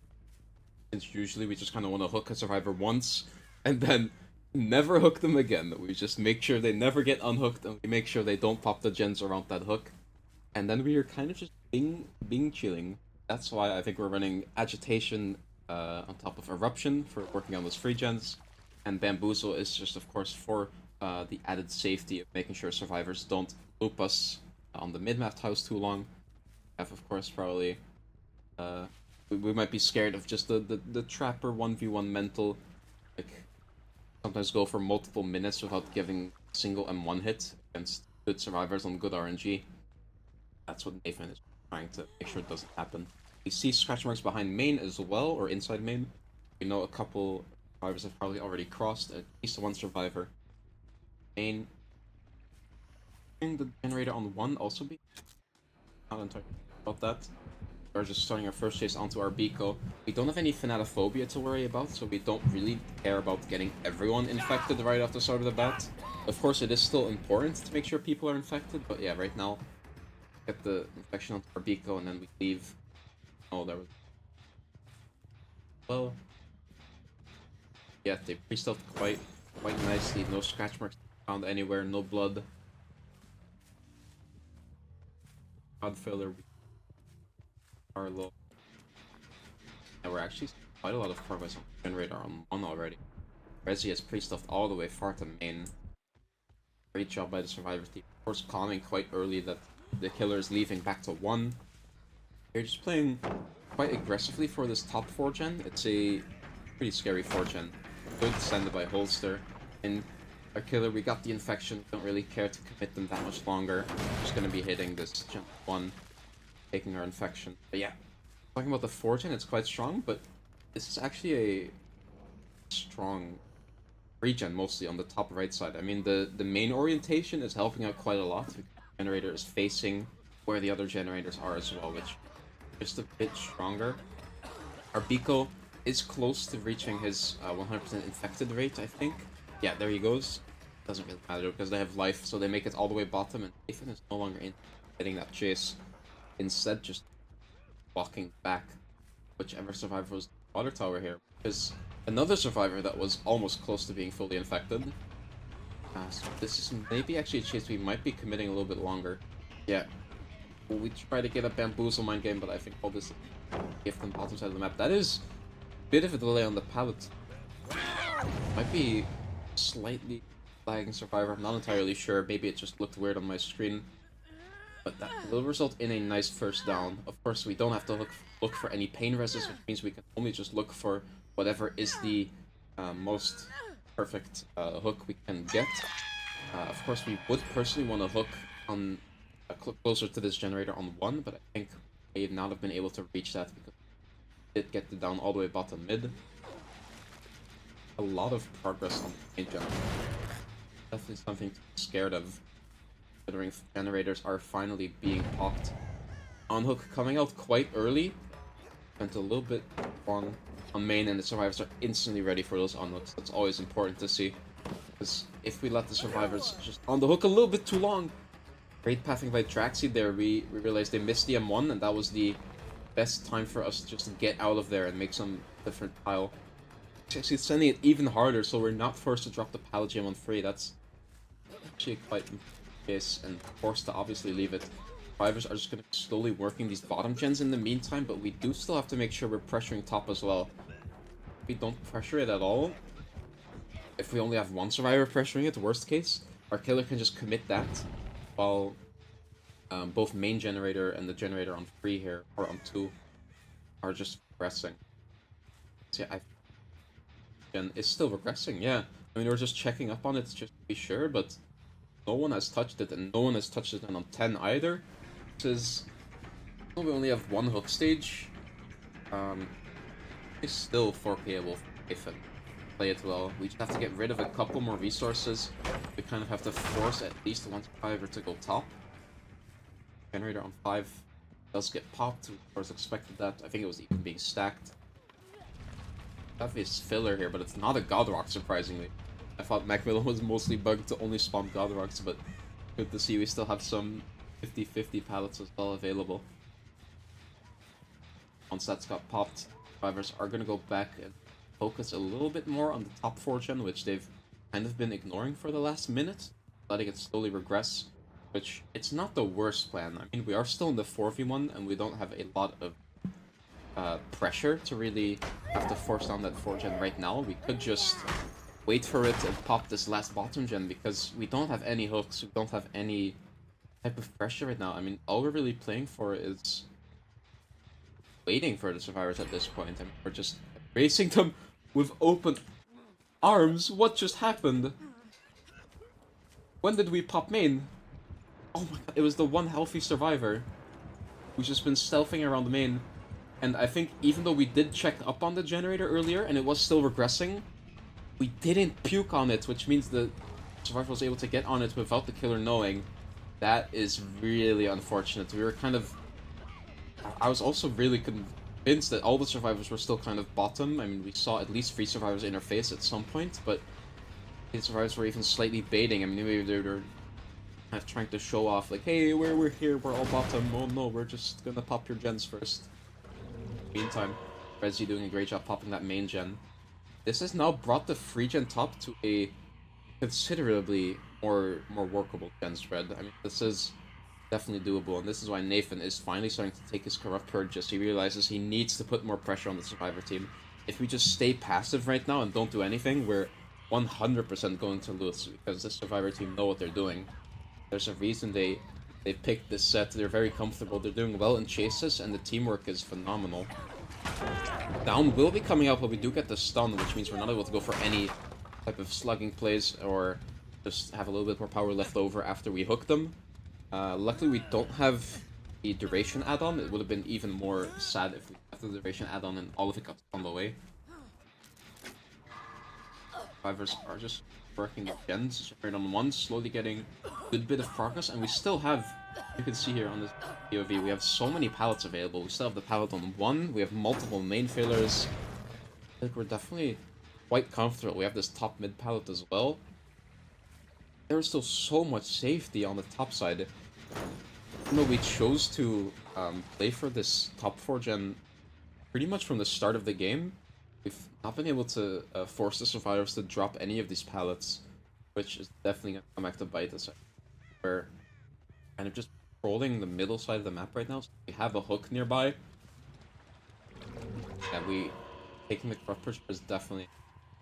Since usually we just kind of want to hook a survivor once and then never hook them again. We just make sure they never get unhooked and we make sure they don't pop the gens around that hook. And then we are kind of just being chilling. That's why I think we're running Agitation on top of Eruption for working on those free gens. And Bamboozle is just, of course, for the added safety of making sure survivors don't loop us on the mid-map house too long. Have, of course, probably... we might be scared of just the Trapper 1v1 mental. Like, sometimes go for multiple minutes without giving single M1 hit against good survivors on good RNG. That's what Nathan is trying to make sure it doesn't happen. We see scratch marks behind main as well, or inside main. We know a couple survivors have probably already crossed, at least one survivor. Main. The generator on 1 also be not entirely about that. We're just starting our first chase onto our Biko. We don't have any Fanatophobia to worry about, so we don't really care about getting everyone infected right off the start of the bat. Of course, it is still important to make sure people are infected, but yeah, right now, get the infection onto our Biko and then we leave. Oh, there was... Well... Yeah, they pre-stealthed quite nicely. No scratch marks found anywhere, no blood. God filler, we are low. And we're actually quite a lot of progress on the generator on 1 already. Resi has pre-stuffed all the way far to main. Great job by the survivor team. Of course, calming quite early that the killer is leaving back to 1. They're just playing quite aggressively for this top 4 gen. It's a pretty scary 4 gen. Good descended by Holster. And our killer, we got the infection. Don't really care to commit them that much longer. Just gonna be hitting this gen 1, taking our infection. But yeah, talking about the 4 gen, it's quite strong, but this is actually a strong regen mostly on the top right side. I mean, the main orientation is helping out quite a lot. The generator is facing where the other generators are as well, which is just a bit stronger. Our Biko is close to reaching his 100% infected rate, I think. Yeah, there he goes. Doesn't really matter because they have life, so they make it all the way bottom, and Nathan is no longer in getting that chase. Instead, just walking back, whichever survivor was the water tower here. Because another survivor that was almost close to being fully infected. So this is maybe actually a chase we might be committing a little bit longer. Yeah. We try to get a bamboozle mind game, but I think all this gift on the bottom side of the map. That is a bit of a delay on the pallet. Might be slightly lagging survivor. I'm not entirely sure. Maybe it just looked weird on my screen. But that will result in a nice first down. Of course, we don't have to look for any pain reses, which means we can only just look for whatever is the most perfect hook we can get. Of course, we would personally want to hook on closer to this generator on 1, but I think we may not have been able to reach that because we did get the down all the way bottom mid. A lot of progress on the main jump. Definitely something to be scared of, considering generators are finally being popped. On hook coming out quite early. Went a little bit wrong on main, and the survivors are instantly ready for those unhooks. That's always important to see. Because if we let the survivors just on the hook a little bit too long. Great pathing by Traxy there. We realized they missed the M1, and that was the best time for us to just get out of there and make some different pile. Actually sending it even harder, so we're not forced to drop the pallet gem on free. That's actually quite case and forced to obviously leave it. Survivors are just going to be slowly working these bottom gens in the meantime, but we do still have to make sure we're pressuring top as well. If we don't pressure it at all, if we only have one survivor pressuring it, worst case, our killer can just commit that, while both main generator and the generator on 3 here, or on 2, are just progressing. So yeah, Gen is still regressing, yeah. I mean, we're just checking up on it just to be sure, but no one has touched it, and no one has touched it on 10 either. Because we only have one hook stage. It's still 4Kable if it play it well. We just have to get rid of a couple more resources. We kind of have to force at least one survivor to go top. Generator on 5. does get popped. We of course expected that. I think it was even being stacked. Obvious filler here, but it's not a God Rock, surprisingly. I thought Macmillan was mostly bugged to only spawn God Rocks, but good to see we still have some 50-50 pallets as well available. Once that's got popped, survivors are going to go back and focus a little bit more on the top 4 gen, which they've kind of been ignoring for the last minute, letting it slowly regress, which it's not the worst plan. I mean, we are still in the 4v1, and we don't have a lot of pressure to really have to force down that 4 gen right now. We could just wait for it and pop this last bottom gen, because we don't have any hooks, we don't have any type of pressure right now. I mean, all we're really playing for is waiting for the survivors at this point, and we're just racing them with open arms. What just happened? When did we pop main? Oh my god, it was the one healthy survivor who's just been stealthing around the main. And I think even though we did check up on the generator earlier and it was still regressing, we didn't puke on it, which means the survivor was able to get on it without the killer knowing. That is really unfortunate. We were kind of... I was also really convinced that all the survivors were still kind of bottom. I mean, we saw at least 3 survivors interface at some point, but the survivors were even slightly baiting. I mean, maybe they were kind of trying to show off, like, hey, we're here, we're all bottom. Oh no, we're just gonna pop your gens first. Meantime, Resi doing a great job popping that main gen. This has now brought the free gen top to a considerably more workable gen spread. I mean, this is definitely doable, and this is why Nathan is finally starting to take his corrupt purges. He realizes he needs to put more pressure on the survivor team. If we just stay passive right now and don't do anything, we're 100% going to lose, because this survivor team know what they're doing. There's a reason they picked this set. They're very comfortable. They're doing well in chases, and the teamwork is phenomenal. Down will be coming out, but we do get the stun, which means we're not able to go for any type of slugging plays or just have a little bit more power left over after we hook them. Luckily, we don't have the duration add-on. It would have been even more sad if we had the duration add-on and all of it got on the way. Survivors are just working the gens, generated on 1, slowly getting a good bit of progress, and we still have, you can see here on this POV, we have so many pallets available. We still have the pallet on 1, we have multiple main failures. I think we're definitely quite comfortable. We have this top mid pallet as well. There's still so much safety on the top side. You know, we chose to play for this top 4 gen pretty much from the start of the game. We've not been able to force the survivors to drop any of these pallets, which is definitely going to come back to bite us. We're kind of just controlling the middle side of the map right now. So we have a hook nearby. Yeah, taking the corrupt push is definitely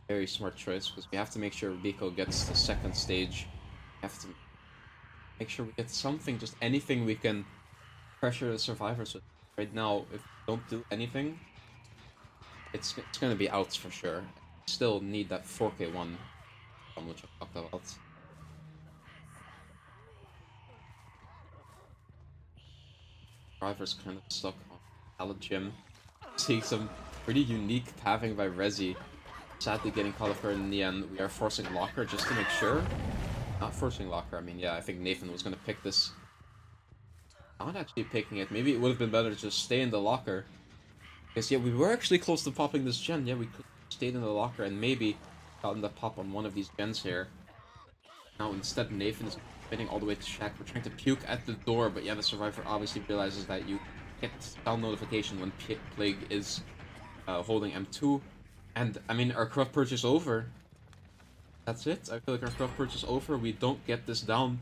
a very smart choice, because we have to make sure Rico gets the second stage. We have to make sure we get something, just anything we can pressure the survivors with. Right now, if we don't do anything, it's gonna be outs for sure. Still need that 4K1, which I talked about. Driver's kind of stuck on Pallet Gym. Seeing some pretty unique pathing by Resi. Sadly getting caught off guard in the end. We are forcing Locker just to make sure. Not forcing Locker, I mean, yeah, I think Nathan was gonna pick this. Not actually picking it. Maybe it would have been better to just stay in the Locker. Because, yeah, we were actually close to popping this gen. Yeah, we could have stayed in the Locker and maybe gotten the pop on one of these gens here. Now, instead, Nathan is spinning all the way to Shack. We're trying to puke at the door, but yeah, the survivor obviously realizes that you get down notification when Plague is holding M2. And, I mean, our corrupt purge is over. That's it. I feel like our corrupt purge is over. We don't get this down.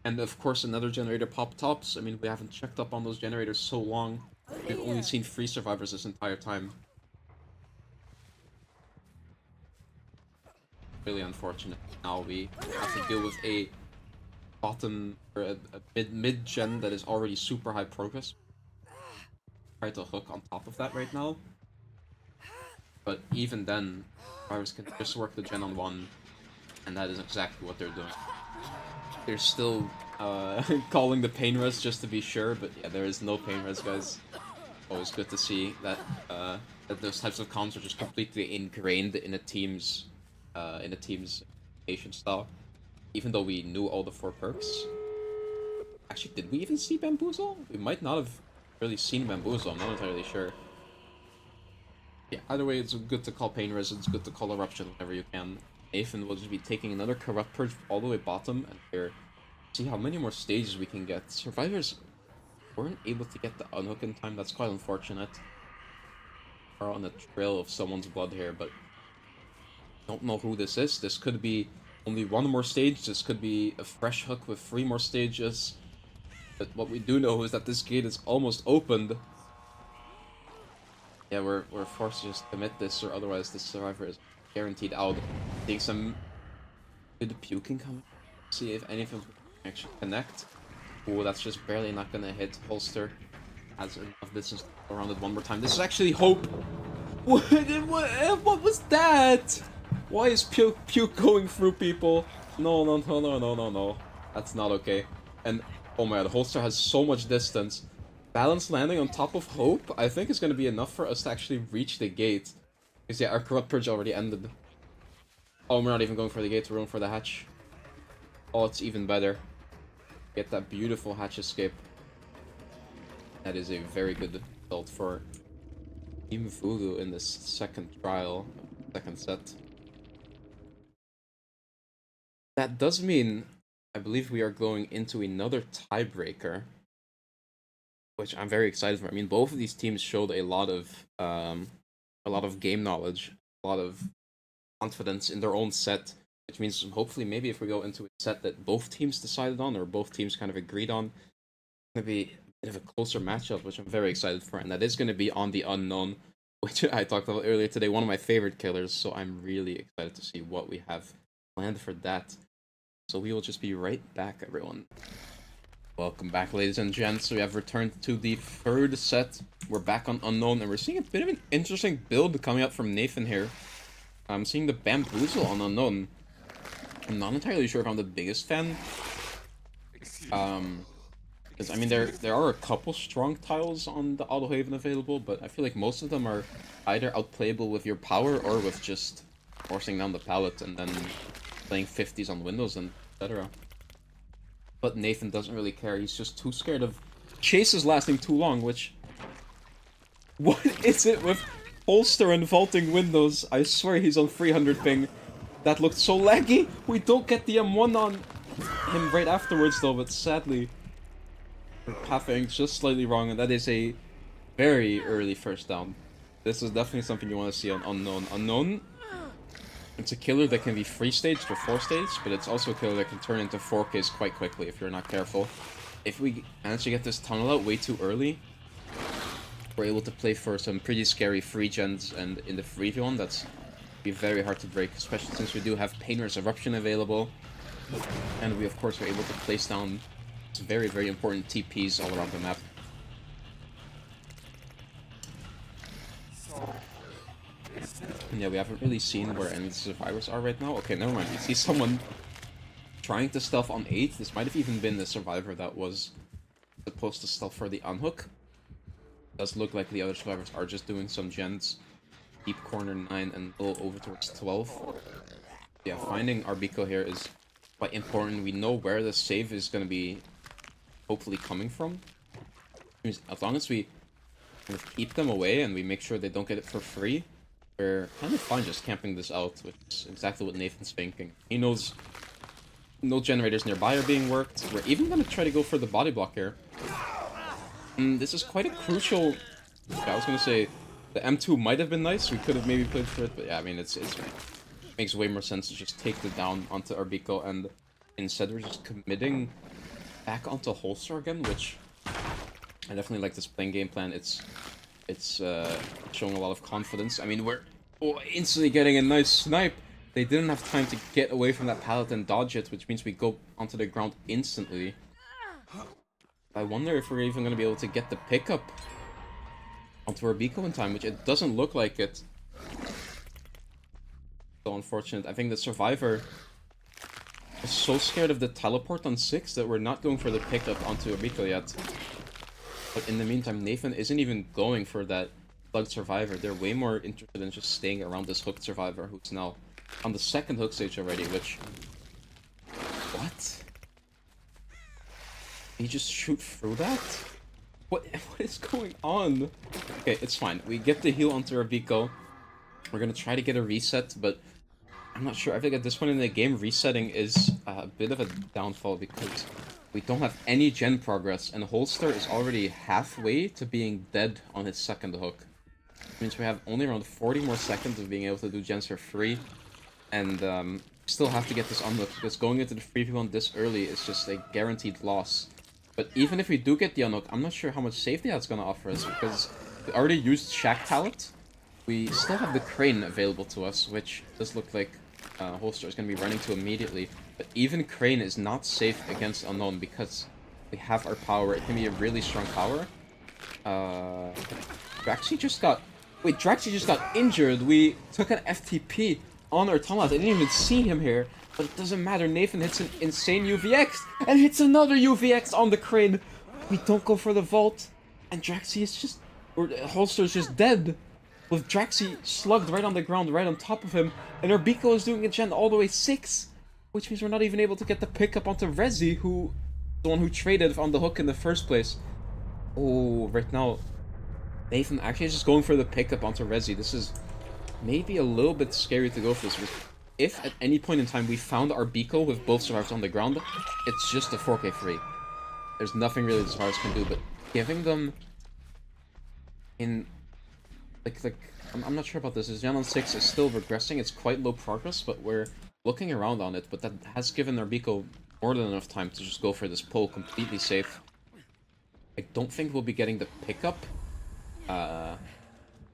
And, of course, another generator pop tops. I mean, we haven't checked up on those generators so long. We've only seen 3 survivors this entire time. Really unfortunate. Now we have to deal with a bottom or a mid gen that is already super high progress. Try to hook on top of that right now, but even then, survivors can just work the gen on 1, and that is exactly what they're doing. They're still calling the pain res just to be sure, but yeah, there is no pain res, guys. Always good to see that that those types of comms are just completely ingrained in a team's patient style. Even though we knew all the 4 perks. Actually, did we even see Bamboozle? We might not have really seen Bamboozle, I'm not entirely sure. Yeah, either way, it's good to call Pain Res, it's good to call Eruption whenever you can. Nathan will just be taking another Corrupt Purge all the way bottom, and here, see how many more stages we can get. Survivors weren't able to get the unhook in time, that's quite unfortunate. We're on the trail of someone's blood here, but don't know who this is. This could be only one more stage, this could be a fresh hook with 3 more stages. But what we do know is that this gate is almost opened. Yeah, we're forced to just commit this, or otherwise the survivor is guaranteed out. Seeing some good puking coming. See if any of them can actually connect. Oh, that's just barely not gonna hit. Holster has enough distance to go around it one more time. This is actually Hope. What was that? Why is puke going through people? No, no, no, no, no, no, no. That's not okay. And oh my god, Holster has so much distance. Balance landing on top of Hope, I think is going to be enough for us to actually reach the gate. Because yeah, our Corrupt Purge already ended. Oh, we're not even going for the gate, we're going for the hatch. Oh, it's even better. Get that beautiful hatch escape. That is a very good result for Team Voodoo in this second trial, second set. That does mean, I believe we are going into another tiebreaker, which I'm very excited for. I mean, both of these teams showed a lot of game knowledge, a lot of confidence in their own set, which means hopefully maybe if we go into a set that both teams decided on or both teams kind of agreed on, it's going to be a bit of a closer matchup, which I'm very excited for, and that is going to be on the Unknown, which I talked about earlier today, one of my favorite killers, so I'm really excited to see what we have planned for that. So we will just be right back, everyone. Welcome back, ladies and gents. We have returned to the third set. We're back on Unknown, and we're seeing a bit of an interesting build coming up from Nathan here. I'm seeing the Bamboozle on Unknown. I'm not entirely sure if I'm the biggest fan. Because, I mean, there are a couple strong tiles on the Auto Haven available, but I feel like most of them are either outplayable with your power or with just forcing down the pallet and then playing 50s on windows and etc. But Nathan doesn't really care, he's just too scared of chases lasting too long, which... What is it with Holster and vaulting windows? I swear he's on 300 ping. That looked so laggy! We don't get the M1 on him right afterwards though, but sadly... we're pathing just slightly wrong, and that is a very early first down. This is definitely something you want to see on Unknown. Unknown, it's a killer that can be 3-staged or 4-staged, but it's also a killer that can turn into 4Ks quite quickly if you're not careful. If we manage to get this tunnel out way too early, we're able to play for some pretty scary free gens, and in the 3v1 that's be very hard to break, especially since we do have Painter's Eruption available. And we of course are able to place down some very, very important TPs all around the map. And yeah, we haven't really seen where any survivors are right now. Okay, never mind. We see someone trying to stealth on 8. This might have even been the survivor that was supposed to stealth for the unhook. Does look like the other survivors are just doing some gens. Deep corner 9 and a little over towards 12. Yeah, finding Arbiko here is quite important. We know where the save is going to be hopefully coming from. As long as we kind of keep them away and we make sure they don't get it for free, we're kind of fine just camping this out, which is exactly what Nathan's thinking. He knows no generators nearby are being worked. We're even going to try to go for the body block here. This is quite a crucial... Yeah, I was going to say, the M2 might have been nice. We could have maybe played for it, but yeah, I mean, it makes way more sense to just take the down onto Arbiko, and instead we're just committing back onto Holster again, which I definitely like this playing game plan. It's showing a lot of confidence. I mean, we're instantly getting a nice snipe. They didn't have time to get away from that pallet and dodge it, which means we go onto the ground instantly. I wonder if we're even going to be able to get the pickup onto Arbiko in time, which it doesn't look like it. So unfortunate. I think the survivor is so scared of the teleport on 6 that we're not going for the pickup onto Arbiko yet. But in the meantime, Nathan isn't even going for that plugged survivor. They're way more interested in just staying around this hooked survivor who's now on the second hook stage already, which... What? Did he just shoot through that? What is going on? Okay, it's fine. We get the heal onto our Vico. We're gonna try to get a reset, but I'm not sure. I think at this point in the game, resetting is a bit of a downfall because we don't have any gen progress, and Holster is already halfway to being dead on his second hook. Which means we have only around 40 more seconds of being able to do gens for free, and still have to get this unhooked, because going into the 3v1 this early is just a guaranteed loss. But even if we do get the unhook, I'm not sure how much safety that's going to offer us, because we already used Shack Talent. We still have the Crane available to us, which does look like Holster is going to be running to immediately. But even Crane is not safe against Unknown, because we have our power. It can be a really strong power. Draxi just got... Wait, Draxi just got injured. We took an FTP on our Tomat. I didn't even see him here. But it doesn't matter. Nathan hits an insane UVX. And hits another UVX on the Crane. We don't go for the vault. And Draxi is just... Or Holster is just dead. With Draxi slugged right on the ground, right on top of him. And our Biko is doing a gen all the way 6. Which means we're not even able to get the pickup onto Rezi, who... The one who traded on the hook in the first place. Oh, right now... Nathan actually is just going for the pickup onto Rezi. This is maybe a little bit scary to go for this. If at any point in time we found our Biko with both survivors on the ground, it's just a 4k free. There's nothing really the survivors can do, but giving them in like I'm not sure about this. Gen on 6 is still regressing. It's quite low progress, but we're looking around on it. But that has given our Biko more than enough time to just go for this pull completely safe. I don't think we'll be getting the pickup.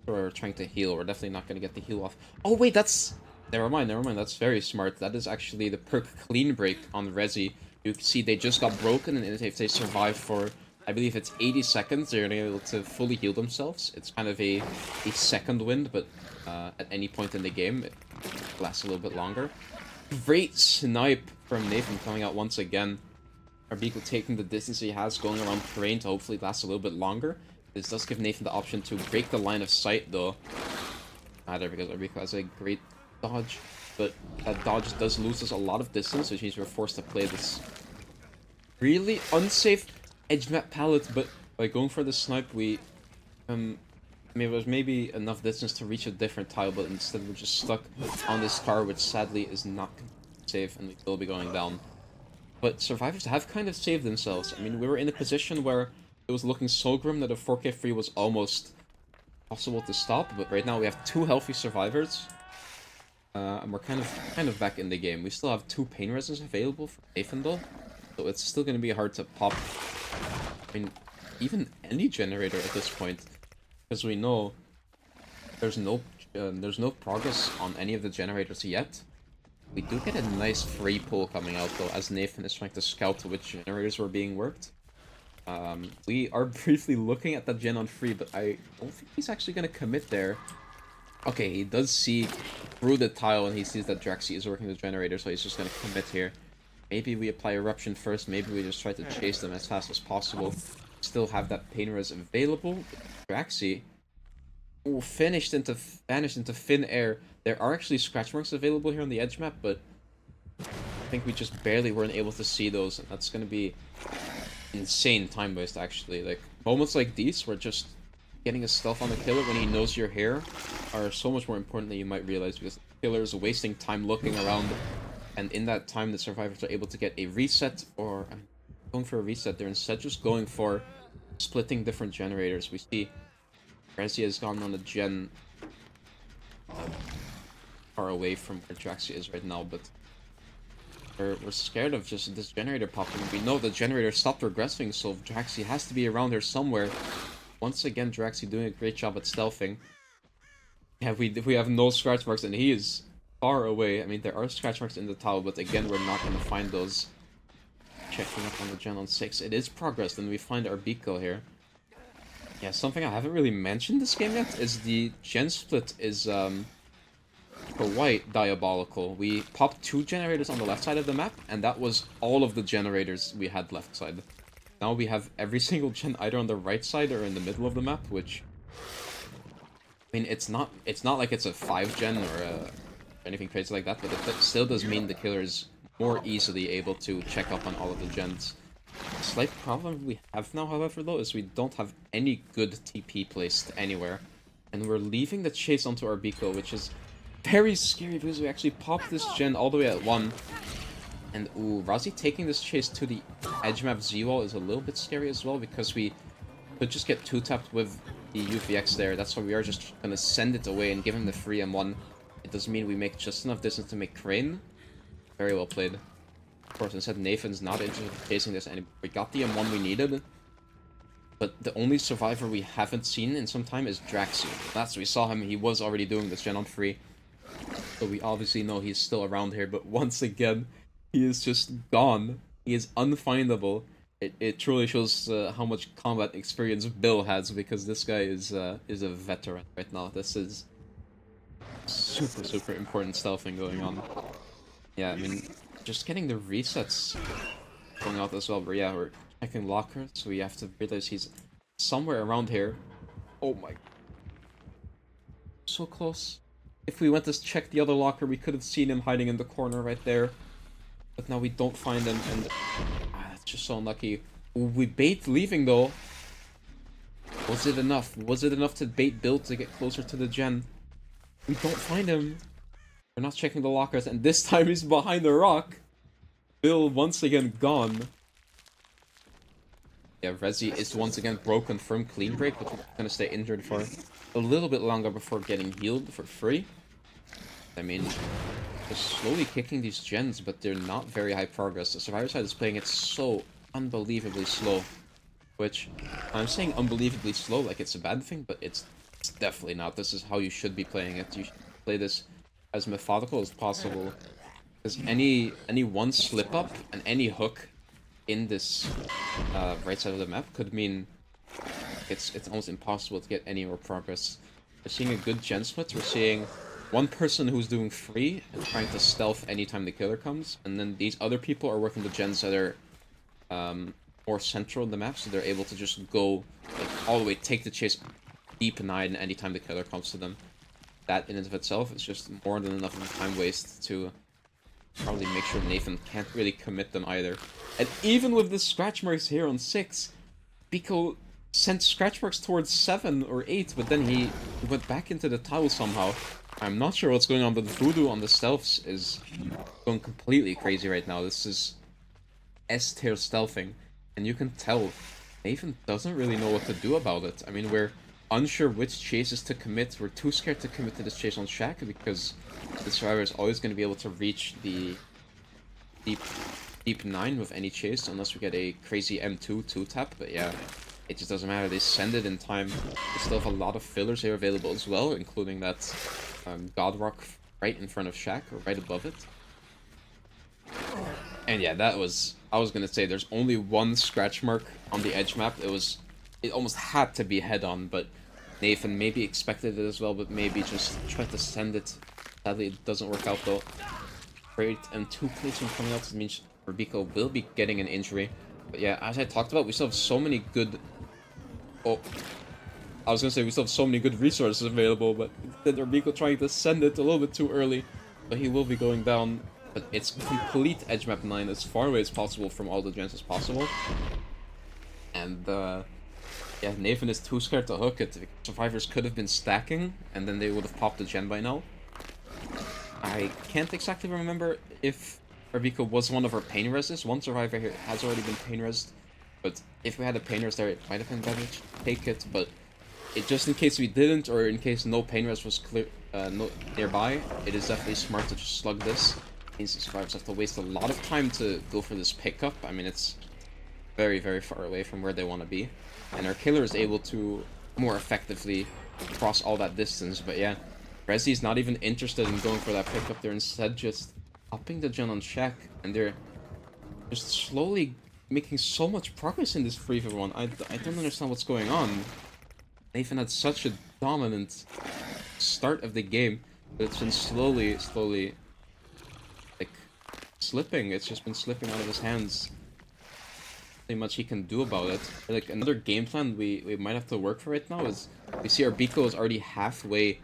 We're trying to heal. We're definitely not going to get the heal off. Oh wait, that's... Never mind. That's very smart. That is actually the perk Clean Break on Rezi. You can see they just got broken, and if they survive for, I believe it's 80 seconds, they're able to fully heal themselves. It's kind of a second wind, but at any point in the game, it lasts a little bit longer. Great snipe from Nathan coming out once again. Arbiko taking the distance he has, going around Crane to hopefully last a little bit longer. This does give Nathan the option to break the line of sight, though. Either because Arbiko has a great dodge, but that dodge does lose us a lot of distance, which means we're forced to play this really unsafe edge map palette. But by going for the snipe, we I mean, it was maybe enough distance to reach a different tile, but instead we're just stuck on this car, which sadly is not safe, and we will be going down. But survivors have kind of saved themselves. I mean, we were in a position where it was looking so grim that a 4k free was almost possible to stop, but right now we have 2 healthy survivors. And we're kind of back in the game. We still have 2 pain resins available for Nathan though, so it's still going to be hard to pop. I mean, even any generator at this point, because we know there's no progress on any of the generators yet. We do get a nice free pull coming out though, as Nathan is trying to scout which generators were being worked. We are briefly looking at that gen on free, but I don't think he's actually going to commit there. Okay, he does see through the tile and he sees that Draxi is working the generator, so he's just going to commit here. Maybe we apply Eruption first, maybe we just try to chase them as fast as possible. Still have that pain res available. Draxi, ooh, vanished into thin air. There are actually scratch marks available here on the edge map, but I think we just barely weren't able to see those, and that's going to be insane time waste actually. Like moments like these where just getting a stealth on the killer when he knows you're here are so much more important than you might realize, because the killer is wasting time looking around, and in that time the survivors are able to get a reset, or going for a reset, they're instead just going for splitting different generators. We see Rezi has gone on a gen far away from where Draxi is right now, but we're scared of just this generator popping. We know the generator stopped regressing, so Draxi has to be around here somewhere. Once again, Draxi doing a great job at stealthing. Yeah, we have no scratch marks, and he is far away. I mean, there are scratch marks in the tower, but again, we're not going to find those. Checking up on the gen on 6. It is progress, and we find our Biko here. Yeah, something I haven't really mentioned this game yet is the gen split is, quite diabolical. We popped 2 generators on the left side of the map, and that was all of the generators we had left side. Now we have every single gen either on the right side or in the middle of the map, which... I mean, it's not like it's a 5 gen or anything crazy like that, but it still does mean the killer is more easily able to check up on all of the gens. slight problem we have now, however, though, is we don't have any good TP placed anywhere. And we're leaving the chase onto our Biko, which is very scary because we actually popped this gen all the way at 1. And ooh, Razi taking this chase to the edge map Z-wall is a little bit scary as well, because we could just get 2-tapped with the UVX there. That's why we are just gonna send it away and give him the free M1. It does mean we make just enough distance to make Crane. Very well played. Of course, instead Nathan's not interested in chasing this anymore. We got the M1 we needed, but the only survivor we haven't seen in some time is Draxu. Last we saw him, he was already doing this gen on free. So we obviously know he's still around here, but once again, he is just gone. He is unfindable. It truly shows how much combat experience Bill has, because this guy is a veteran right now. This is super important stealthing going on. Yeah, I mean, just getting the resets going out as well. But yeah, we're checking locker, so we have to realize he's somewhere around here. Oh my. So close. If we went to check the other locker, we could have seen him hiding in the corner right there. But now we don't find him, and that's just so unlucky. We bait leaving though. Was it enough? Was it enough to bait Bill to get closer to the gen? We don't find him. We're not checking the lockers, and this time he's behind the rock. Bill once again gone. Yeah, Rezi is once again broken from clean break, but we're gonna stay injured for a little bit longer before getting healed for free. I mean, they're slowly kicking these gens, but they're not very high progress. The Survivor side is playing it so unbelievably slow. Which, I'm saying unbelievably slow like it's a bad thing, but it's definitely not. This is how you should be playing it. You should play this as methodical as possible. Because any one slip up and any hook in this right side of the map could mean it's almost impossible to get any more progress. We're seeing a good gen split. We're seeing one person who's doing free and trying to stealth anytime the killer comes, and then these other people are working the gens that are more central in the map, so they're able to just go like all the way, take the chase deep 9 anytime the killer comes to them. That in and of itself is just more than enough of a time waste to probably make sure Nathan can't really commit them either. And even with the scratch marks here on 6, Biko sent scratch marks towards 7 or 8, but then he went back into the tile somehow. I'm not sure what's going on, but Voodoo on the stealths is going completely crazy right now. This is S-tier stealthing, and you can tell Nathan doesn't really know what to do about it. I mean, we're unsure which chases to commit. We're too scared to commit to this chase on Shaq, because the Survivor is always going to be able to reach the deep 9 with any chase, unless we get a crazy M2 2-tap, but yeah. It just doesn't matter, they send it in time. They still have a lot of fillers here available as well, including that God Rock right in front of Shaq, or right above it. And yeah, that was... I was gonna say, there's only one scratch mark on the edge map. It almost had to be head-on, but Nathan maybe expected it as well, but maybe just tried to send it. Sadly, it doesn't work out though. Great, and 2 placement coming out, means Rubiko will be getting an injury. But yeah, as I talked about, we still have so many good... Oh, I was gonna say we still have so many good resources available, but instead Rubiko trying to send it a little bit too early. But he will be going down. But it's complete edge map 9 as far away as possible from all the gens as possible. And yeah, Nathan is too scared to hook it. Survivors could have been stacking, and then they would have popped the gen by now. I can't exactly remember if Rubiko was one of our pain reses. One survivor here has already been pain resed, but if we had a pain res there, it might have been better to take it. But just in case we didn't, or in case no pain res was clear, nearby, it is definitely smart to just slug this. It means the survivors have to waste a lot of time to go for this pickup. I mean, it's very far away from where they want to be, and our killer is able to more effectively cross all that distance. But yeah, Rezi's not even interested in going for that pickup. They're instead just upping the gen on Shaq, and they're just slowly making so much progress in this free for one. I don't understand what's going on. Nathan had such a dominant start of the game, but it's been slowly like slipping. It's just been slipping out of his hands. Nothing much he can do about it. Like, another game plan we might have to work for right now is, we see our Biko is already halfway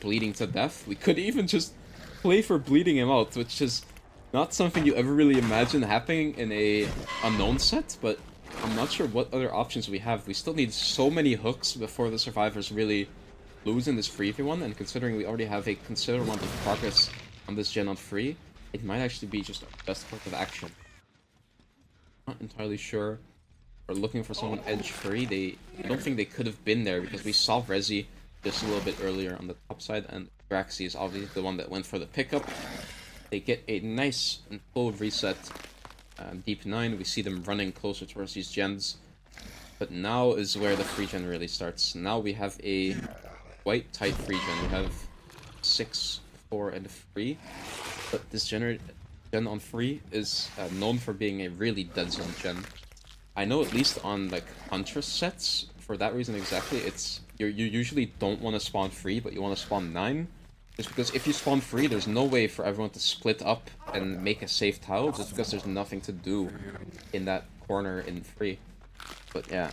bleeding to death. We could even just play for bleeding him out, which is Not something you ever really imagine happening in a unknown set, but I'm not sure what other options we have. We still need so many hooks before the survivors really lose in this free v1, and considering we already have a considerable amount of progress on this gen on free, it might actually be just our best course of action. Not entirely sure. We're looking for someone edge free. I don't think they could have been there because we saw Rezi just a little bit earlier on the top side, and Draxi is obviously the one that went for the pickup. They get a nice and full reset. Deep 9, we see them running closer towards these gens. But now is where the free gen really starts. Now we have a quite tight free gen. We have 6, 4, and 3. But this gen on free is known for being a really dead zone gen. I know at least on like Huntress sets, for that reason exactly, it's you usually don't want to spawn free, but you want to spawn 9. Just because if you spawn free, there's no way for everyone to split up and make a safe tile, just because there's nothing to do in that corner in free. But yeah,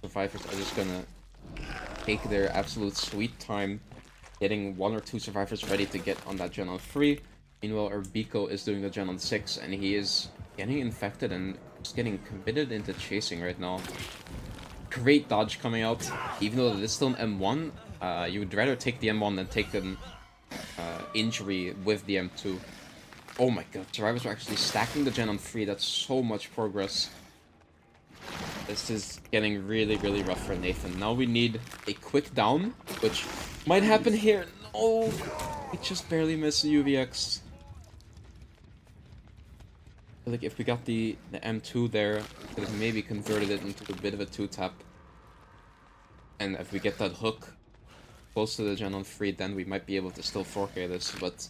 survivors are just gonna take their absolute sweet time getting 1 or 2 survivors ready to get on that gen on free. Meanwhile, Urbiko is doing the gen on 6, and he is getting infected and just getting committed into chasing right now. Great dodge coming out, even though it is still an M1. You would rather take the M1 than take an injury with the M2. Oh my god, survivors are actually stacking the gen on 3. That's so much progress. This is getting really, really rough for Nathan. Now we need a quick down, which might happen here. No! We just barely missed the UVX. I feel like if we got the M2 there, we could have maybe converted it into a bit of a 2-tap. And if we get that hook close to the gen on 3, then we might be able to still 4K this, but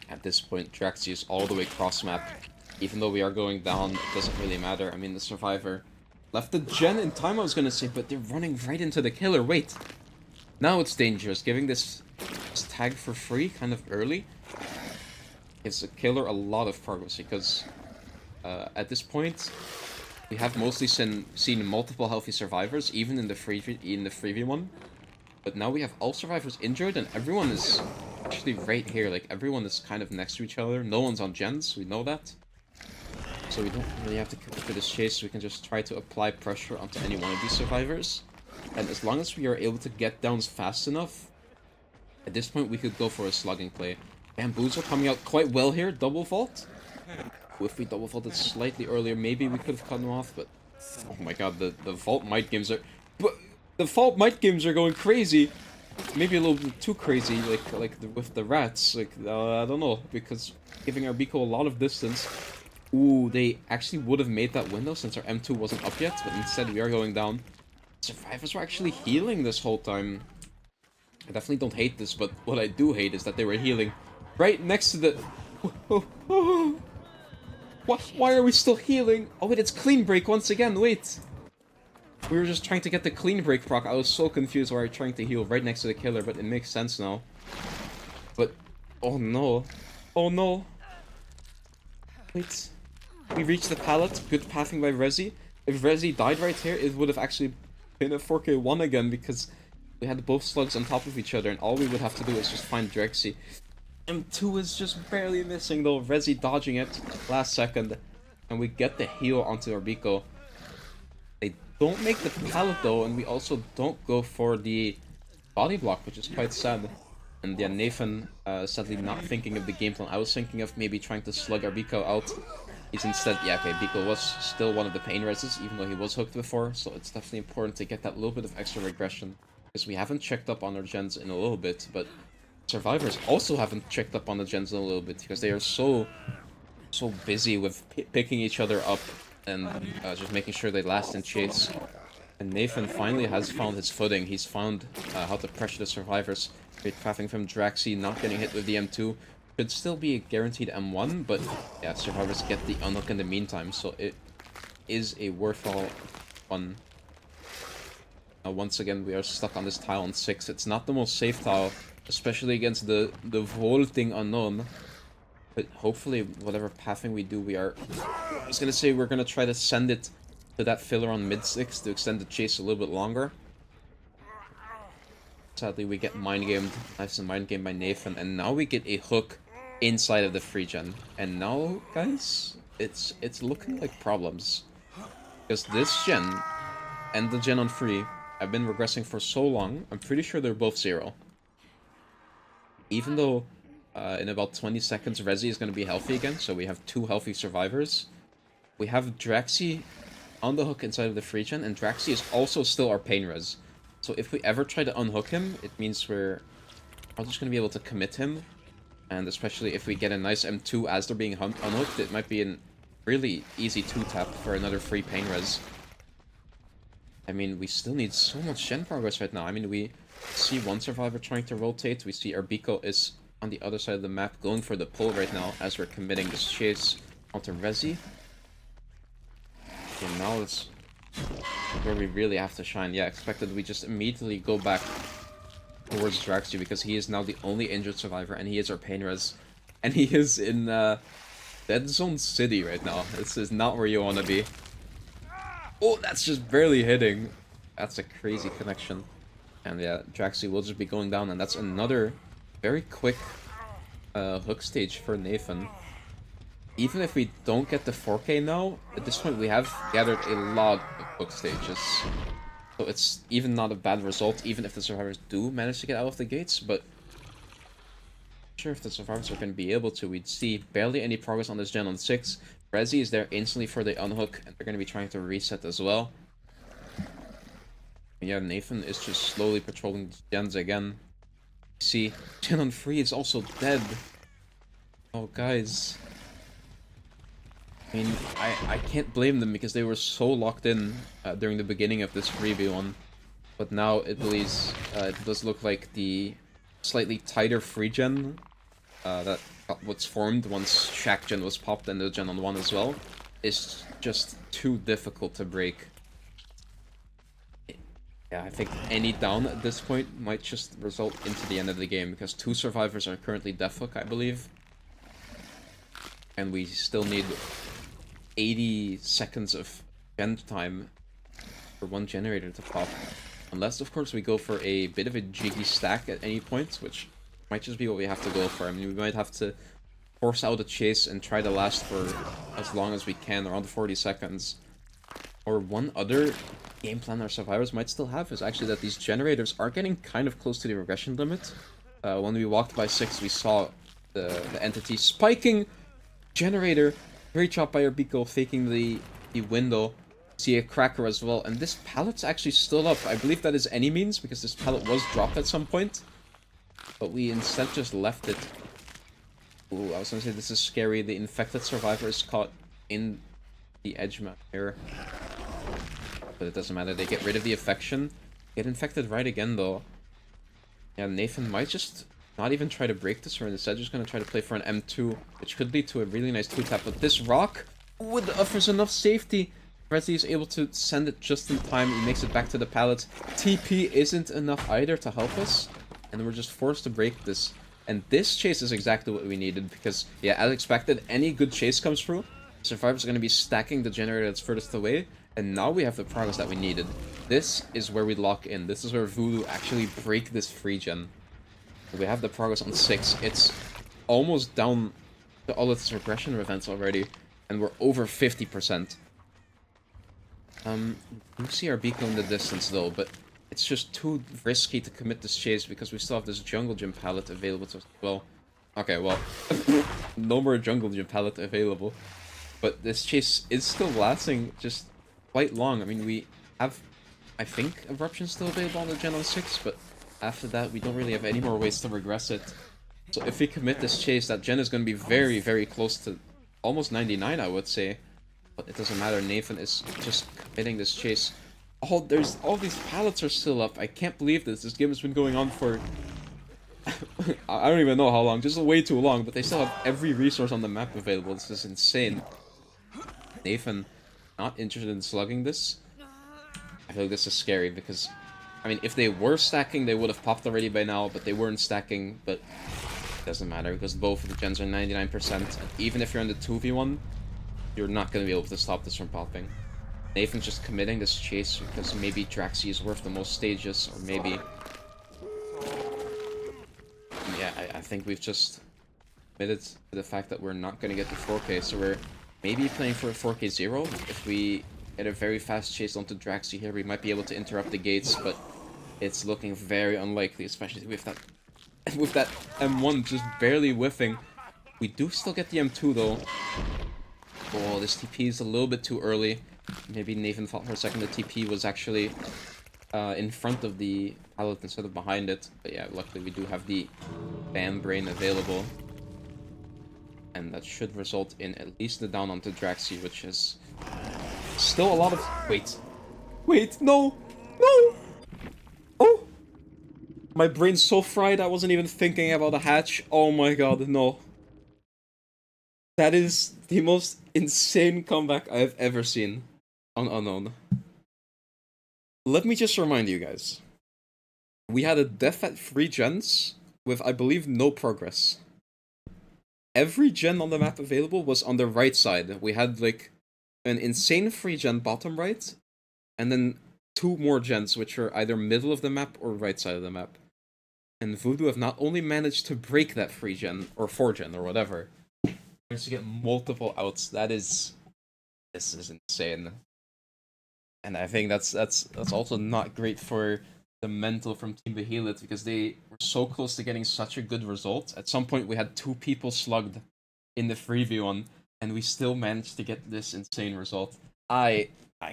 at this point, Draxi is all the way cross-map. Even though we are going down, it doesn't really matter. I mean, the survivor left the gen in time, I was gonna say, but they're running right into the killer. Wait! Now it's dangerous. Giving this tag for free kind of early gives the killer a lot of progress, because at this point, we have mostly seen multiple healthy survivors, even in the 3v1. But now we have all survivors injured, and everyone is actually right here. Like, everyone is kind of next to each other. No one's on gens, we know that. So we don't really have to commit to this chase. We can just try to apply pressure onto any one of these survivors. And as long as we are able to get downs fast enough, at this point we could go for a slugging play. Bamboozle coming out quite well here. Double vault. If we double vaulted slightly earlier, maybe we could have cut him off, but oh my god, the vault might games are... But the vault might games are going crazy. Maybe a little bit too crazy, with the rats. Like, I don't know, because giving our Biko a lot of distance. Ooh, they actually would have made that window since our M2 wasn't up yet, but instead we are going down. Survivors were actually healing this whole time. I definitely don't hate this, but what I do hate is that they were healing right next to the... Why are we still healing? Oh wait, it's clean break once again, wait! We were just trying to get the clean break proc. I was so confused why we were trying to heal right next to the killer, but it makes sense now. But, oh no. Oh no. Wait. We reached the pallet. Good pathing by Rezi. If Rezi died right here, it would have actually been a 4K1 again, because we had both slugs on top of each other, and all we would have to do is just find Drexy. M2 is just barely missing though. Rezi dodging it last second, and we get the heal onto Orbiko. They don't make the pallet though, and we also don't go for the body block, which is quite sad. And yeah, Nathan sadly not thinking of the game plan. I was thinking of maybe trying to slug Orbiko out. He's instead, yeah, okay, Biko was still one of the pain reses, even though he was hooked before, so it's definitely important to get that little bit of extra regression. Because we haven't checked up on our gens in a little bit, but survivors also haven't checked up on the gens in a little bit, because they are so busy with picking each other up and just making sure they last in chase. And Nathan finally has found his footing. He's found how to pressure the survivors. Great pathing from Draxi, not getting hit with the M2. Could still be a guaranteed M1, but yeah, survivors get the unhook in the meantime, so it is a worthwhile one. Now once again, we are stuck on this tile on 6. It's not the most safe tile, especially against the vaulting unknown. But hopefully, whatever pathing we do, we are... I was gonna say we're gonna try to send it to that filler on mid-6 to extend the chase a little bit longer. Sadly, we get mind-gamed. Nice and mind-gamed by Nathan, and now we get a hook inside of the free gen. And now, guys, it's looking like problems. Because this gen and the gen on free have been regressing for so long, I'm pretty sure they're both 0. Even though in about 20 seconds Resi is going to be healthy again, so we have 2 healthy survivors. We have Draxi on the hook inside of the free gen, and Draxi is also still our pain res. So if we ever try to unhook him, it means we're just going to be able to commit him. And especially if we get a nice M2 as they're being unhooked, it might be a really easy 2-tap for another free pain res. I mean, we still need so much gen progress right now. I mean, we see one survivor trying to rotate. We see our Biko is on the other side of the map going for the pull right now as we're committing this chase onto Resi. Okay, now it's where we really have to shine. Yeah, expected we just immediately go back towards Draxi because he is now the only injured survivor and he is our pain res. And he is in Dead Zone City right now. This is not where you want to be. Oh, that's just barely hitting. That's a crazy connection. And yeah, Draxi will just be going down, and that's another very quick hook stage for Nathan. Even if we don't get the 4K now, at this point we have gathered a lot of hook stages. So it's even not a bad result, even if the survivors do manage to get out of the gates, but I'm sure if the survivors are going to be able to, we'd see barely any progress on this gen on 6. Resi is there instantly for the unhook, and they're going to be trying to reset as well. Yeah, Nathan is just slowly patrolling the gens again. See, gen on free is also dead. Oh, guys. I mean, I can't blame them because they were so locked in during the beginning of this 3v1. But now it does look like the slightly tighter free gen that was formed once Shack gen was popped and the gen on 1 as well is just too difficult to break. Yeah, I think any down at this point might just result into the end of the game because 2 survivors are currently deathhook, I believe. And we still need 80 seconds of gen time for 1 generator to pop. Unless, of course, we go for a bit of a jiggy stack at any point, which might just be what we have to go for. I mean, we might have to force out a chase and try to last for as long as we can, around 40 seconds. Or one other game plan our survivors might still have is actually that these generators are getting kind of close to the regression limit. When we walked by 6, we saw the entity spiking generator. Great shot by our Biko, faking the window. See a cracker as well, and this pallet's actually still up. I believe that is any means, because this pallet was dropped at some point. But we instead just left it. Ooh, I was gonna say this is scary. The infected survivor is caught in the edge map here. But it doesn't matter, they get rid of the infection. Get infected right again though. Yeah, Nathan might just not even try to break this, or instead just gonna try to play for an M2, which could lead to a really nice 2-tap. But this rock would offers enough safety. Resi is able to send it just in time. He makes it back to the pallet. TP isn't enough either to help us, and we're just forced to break this. And this chase is exactly what we needed, because, yeah, as expected, any good chase comes through, survivors are going to be stacking the generator that's furthest away, and now we have the progress that we needed. This is where we lock in. This is where Voodoo actually break this free gen. We have the progress on 6. It's almost down to all its regression events already, and we're over 50%. You see our Beacon in the distance though, but it's just too risky to commit this chase because we still have this jungle gym pallet available to us as well. Okay, well, no more jungle gym pallet available. But this chase is still lasting just quite long. I mean, we have, I think, Eruption still available on the Gen on 6, but after that, we don't really have any more ways to regress it. So if we commit this chase, that Gen is going to be very, very close to almost 99, I would say. But it doesn't matter, Nathan is just committing this chase. Oh, there's all these pallets are still up. I can't believe this. This game has been going on for I don't even know how long, just way too long, but they still have every resource on the map available. This is insane. Nathan not interested in slugging this. I feel like this is scary because, I mean, if they were stacking, they would have popped already by now, but they weren't stacking, but it doesn't matter because both of the gens are 99%, and even if you're in the 2v1, you're not going to be able to stop this from popping. Nathan's just committing this chase because maybe Draxi is worth the most stages, or maybe... Yeah, I think we've just committed to the fact that we're not going to get the 4K, so we're maybe playing for a 4K 0. If we get a very fast chase onto Draxi here, we might be able to interrupt the gates, but it's looking very unlikely, especially with that with that M1 just barely whiffing. We do still get the M2 though. Oh, this TP is a little bit too early. Maybe Nathan thought for a second the TP was actually in front of the pallet instead of behind it. But yeah, luckily we do have the Bam Brain available. And that should result in at least the down onto Draxi, which is still a lot of... Wait. Wait, no! No! Oh! My brain's so fried I wasn't even thinking about a hatch. Oh my god, no. That is the most insane comeback I've ever seen on Unknown. Let me just remind you guys. We had a death at 3 gens with, I believe, no progress. Every gen on the map available was on the right side. We had, like, an insane free gen bottom right, and then 2 more gens which are either middle of the map or right side of the map. And Voodoo have not only managed to break that free gen, or 4 gen, or whatever, managed to get multiple outs. This is insane. And I think that's also not great for the mental from Team Behelit, because they were so close to getting such a good result. At some point we had 2 people slugged in the 3v1, and we still managed to get this insane result. I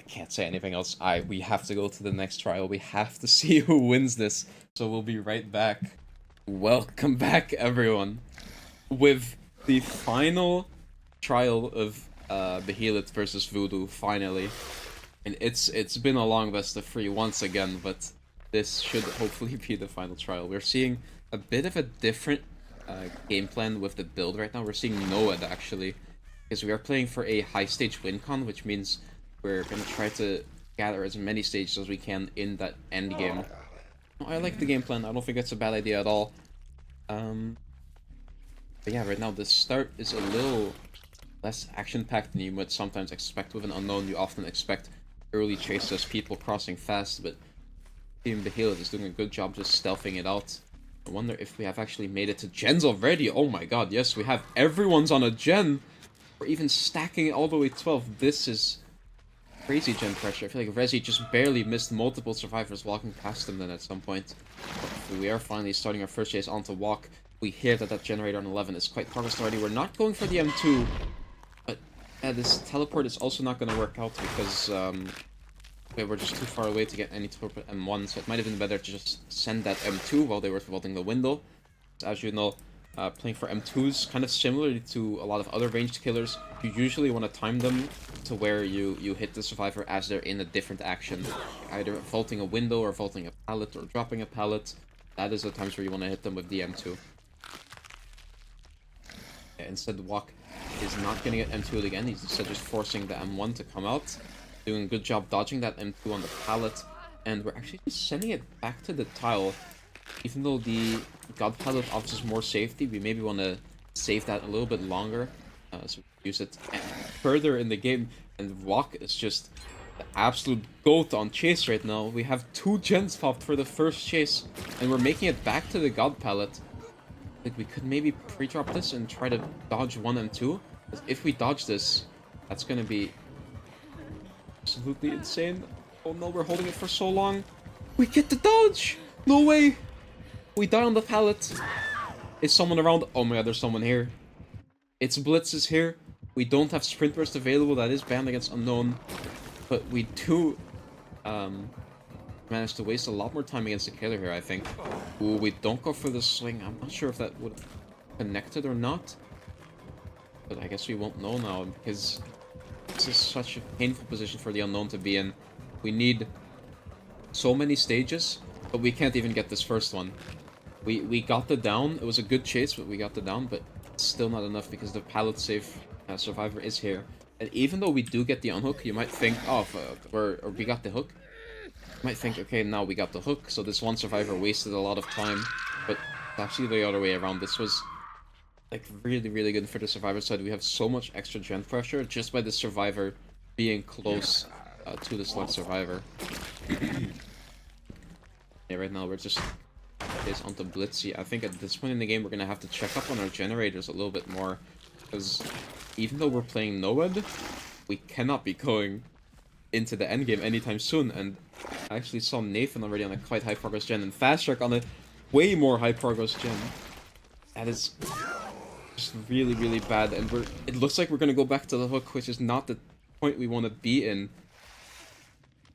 can't say anything else. We have to go to the next trial. We have to see who wins this. So we'll be right back. Welcome back, everyone, with the final trial of Behelit versus Voodoo, finally. And it's been a long best of 3 once again, but this should hopefully be the final trial. We're seeing a bit of a different game plan with the build right now. We're seeing Noed, actually, because we are playing for a high stage win con, which means we're going to try to gather as many stages as we can in that end game. I like the game plan. I don't think it's a bad idea at all. But yeah, right now the start is a little less action-packed than you would sometimes expect with an Unknown. You often expect early chases, people crossing fast, but Team Behelit is doing a good job just stealthing it out. I wonder if we have actually made it to gens already. Oh my god, yes, we have. Everyone's on a gen. We're even stacking it all the way 12. This is crazy gen pressure. I feel like Rezi just barely missed multiple survivors walking past him then at some point. But we are finally starting our first chase onto walk. We hear that that generator on 11 is quite progressed already. We're not going for the M2, but yeah, this teleport is also not going to work out because we're just too far away to get any teleport M1, so it might have been better to just send that M2 while they were vaulting the window. As you know, playing for M2s, kind of similarly to a lot of other ranged killers, you usually want to time them to where you hit the survivor as they're in a different action. Either vaulting a window or vaulting a pallet or dropping a pallet. That is the times where you want to hit them with the M2. Yeah, instead, Walk is not going to get M2'd again. He's instead just forcing the M1 to come out. Doing a good job dodging that M2 on the pallet. And we're actually just sending it back to the tile. Even though the God Pallet offers more safety, we maybe want to save that a little bit longer. So we use it further in the game. And Walk is just the absolute GOAT on chase right now. We have 2 gens popped for the first chase. And we're making it back to the God Pallet. Like, we could maybe pre-drop this and try to dodge 1 and 2. If we dodge this, that's going to be absolutely insane. Oh no, we're holding it for so long. We get the dodge! No way! We die on the pallet. Is someone around? Oh my god, there's someone here. It's Blitz is here. We don't have Sprint Burst available. That is banned against Unknown. But we do manage to waste a lot more time against the killer here, I think. Ooh, we don't go for the swing. I'm not sure if that would have connected or not. But I guess we won't know now, because this is such a painful position for the Unknown to be in. We need so many stages, but we can't even get this first one. We got the down. It was a good chase, but we got the down, but it's still not enough because the pallet safe survivor is here. And even though we do get the unhook, you might think, oh, or we got the hook. You might think, okay, now we got the hook, so this one survivor wasted a lot of time. But it's actually the other way around. This was like really, really good for the survivor side. We have so much extra gen pressure just by the survivor being close to the select survivor. Yeah, right now we're just is onto Blitzy. I think at this point in the game, we're gonna have to check up on our generators a little bit more, because even though we're playing Noed, we cannot be going into the endgame anytime soon. And I actually saw Nathan already on a quite high progress gen, and Fast Shark on a way more high progress gen. That is just really, really bad, and it looks like we're gonna go back to the hook, which is not the point we want to be in.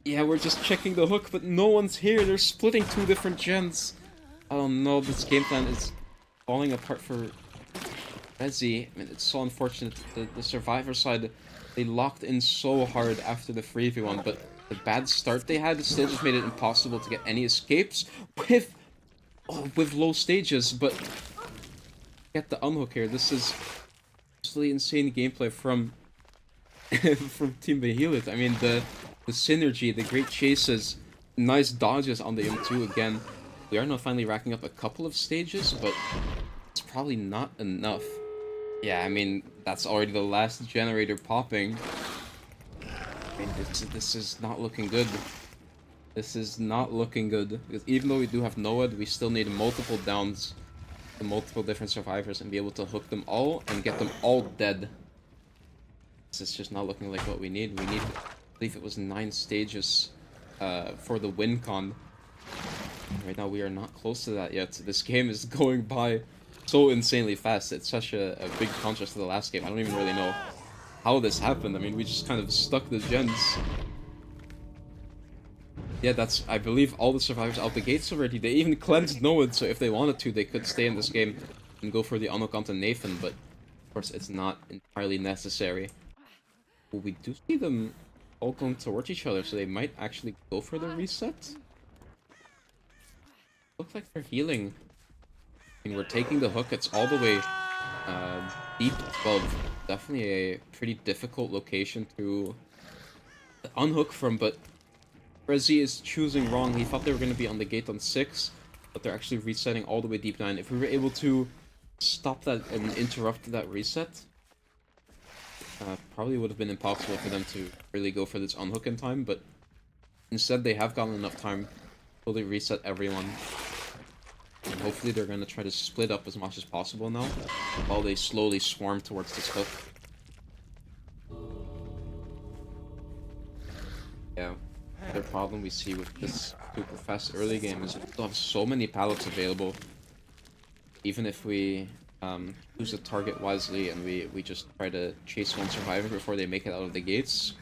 Yeah, we're just checking the hook, but no one's here. They're splitting two different gens. Oh no, this game plan is falling apart for Rezi. I mean, it's so unfortunate. The Survivor side, they locked in so hard after the 3v1, but the bad start they had still just made it impossible to get any escapes with low stages. But get the unhook here. This is absolutely insane gameplay from from Team Behelit. I mean, the synergy, the great chases, nice dodges on the M2 again. We are now finally racking up a couple of stages, but it's probably not enough. Yeah, I mean, that's already the last generator popping. I mean, this is not looking good. This is not looking good. Because even though we do have Noed, we still need multiple downs to multiple different survivors and be able to hook them all and get them all dead. This is just not looking like what we need. We need, I believe it was 9 stages for the win con. Right now we are not close to that yet. This game is going by so insanely fast. It's such a big contrast to the last game. I don't even really know how this happened. I mean, we just kind of stuck the gens. Yeah, that's, I believe, all the survivors out the gates already. They even cleansed Noed, so if they wanted to, they could stay in this game and go for the unhook onto Nathan, but of course it's not entirely necessary. Well, we do see them all going towards each other, so they might actually go for the reset. Looks like they're healing. I mean, we're taking the hook. It's all the way deep 12. Definitely a pretty difficult location to unhook from, but Rezi is choosing wrong. He thought they were going to be on the gate on 6, but they're actually resetting all the way deep 9. If we were able to stop that and interrupt that reset, probably would have been impossible for them to really go for this unhook in time, but instead they have gotten enough time to fully reset everyone. And hopefully they're going to try to split up as much as possible now, while they slowly swarm towards this hook. Yeah, the problem we see with this super fast early game is we still have so many pallets available. Even if we choose a target wisely and we just try to chase one survivor before they make it out of the gates,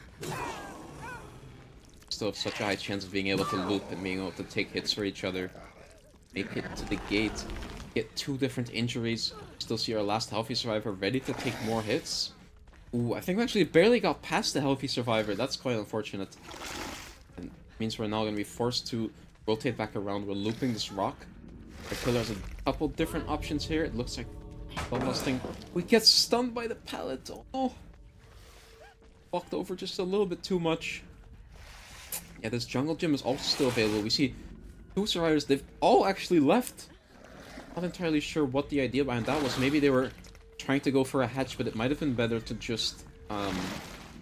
still have such a high chance of being able to loop and being able to take hits for each other. Make it to the gate, get 2 different injuries, still see our last healthy survivor ready to take more hits. Ooh, I think we actually barely got past the healthy survivor. That's quite unfortunate. And it means we're now going to be forced to rotate back around. We're looping this rock. Our killer has a couple different options here. It looks like thing. We get stunned by the pallet. Oh no. Walked over just a little bit too much. Yeah, this jungle gym is also still available. We see 2 survivors. They've all actually left. Not entirely sure what the idea behind that was. Maybe they were trying to go for a hatch, but it might have been better to just try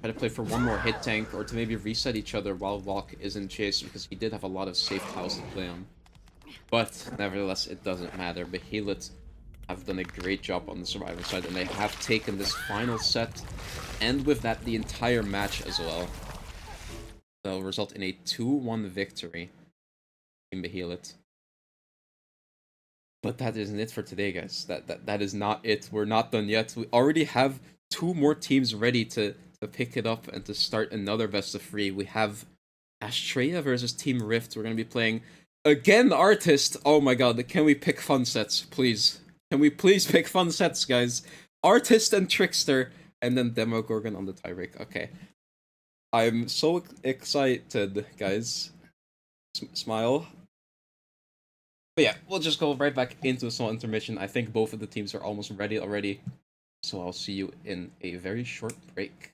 to play for one more hit tank, or to maybe reset each other while Walk is in chase, because he did have a lot of safe tiles to play on. But nevertheless, it doesn't matter. Behelit have done a great job on the survivor side, and they have taken this final set, and with that, the entire match as well. That will result in a 2-1 victory in Behelit. But that isn't it for today, guys. That is not it. We're not done yet. We already have 2 more teams ready to pick it up and to start another best of 3. We have Astrea versus Team Rift. We're gonna be playing again Artist. Oh my god, can we pick fun sets, please? Can we please pick fun sets, guys? Artist and Trickster, and then Demogorgon on the tiebreak. Okay. I'm so excited, guys. Smile. But yeah, we'll just go right back into a small intermission. I think both of the teams are almost ready already. So I'll see you in a very short break.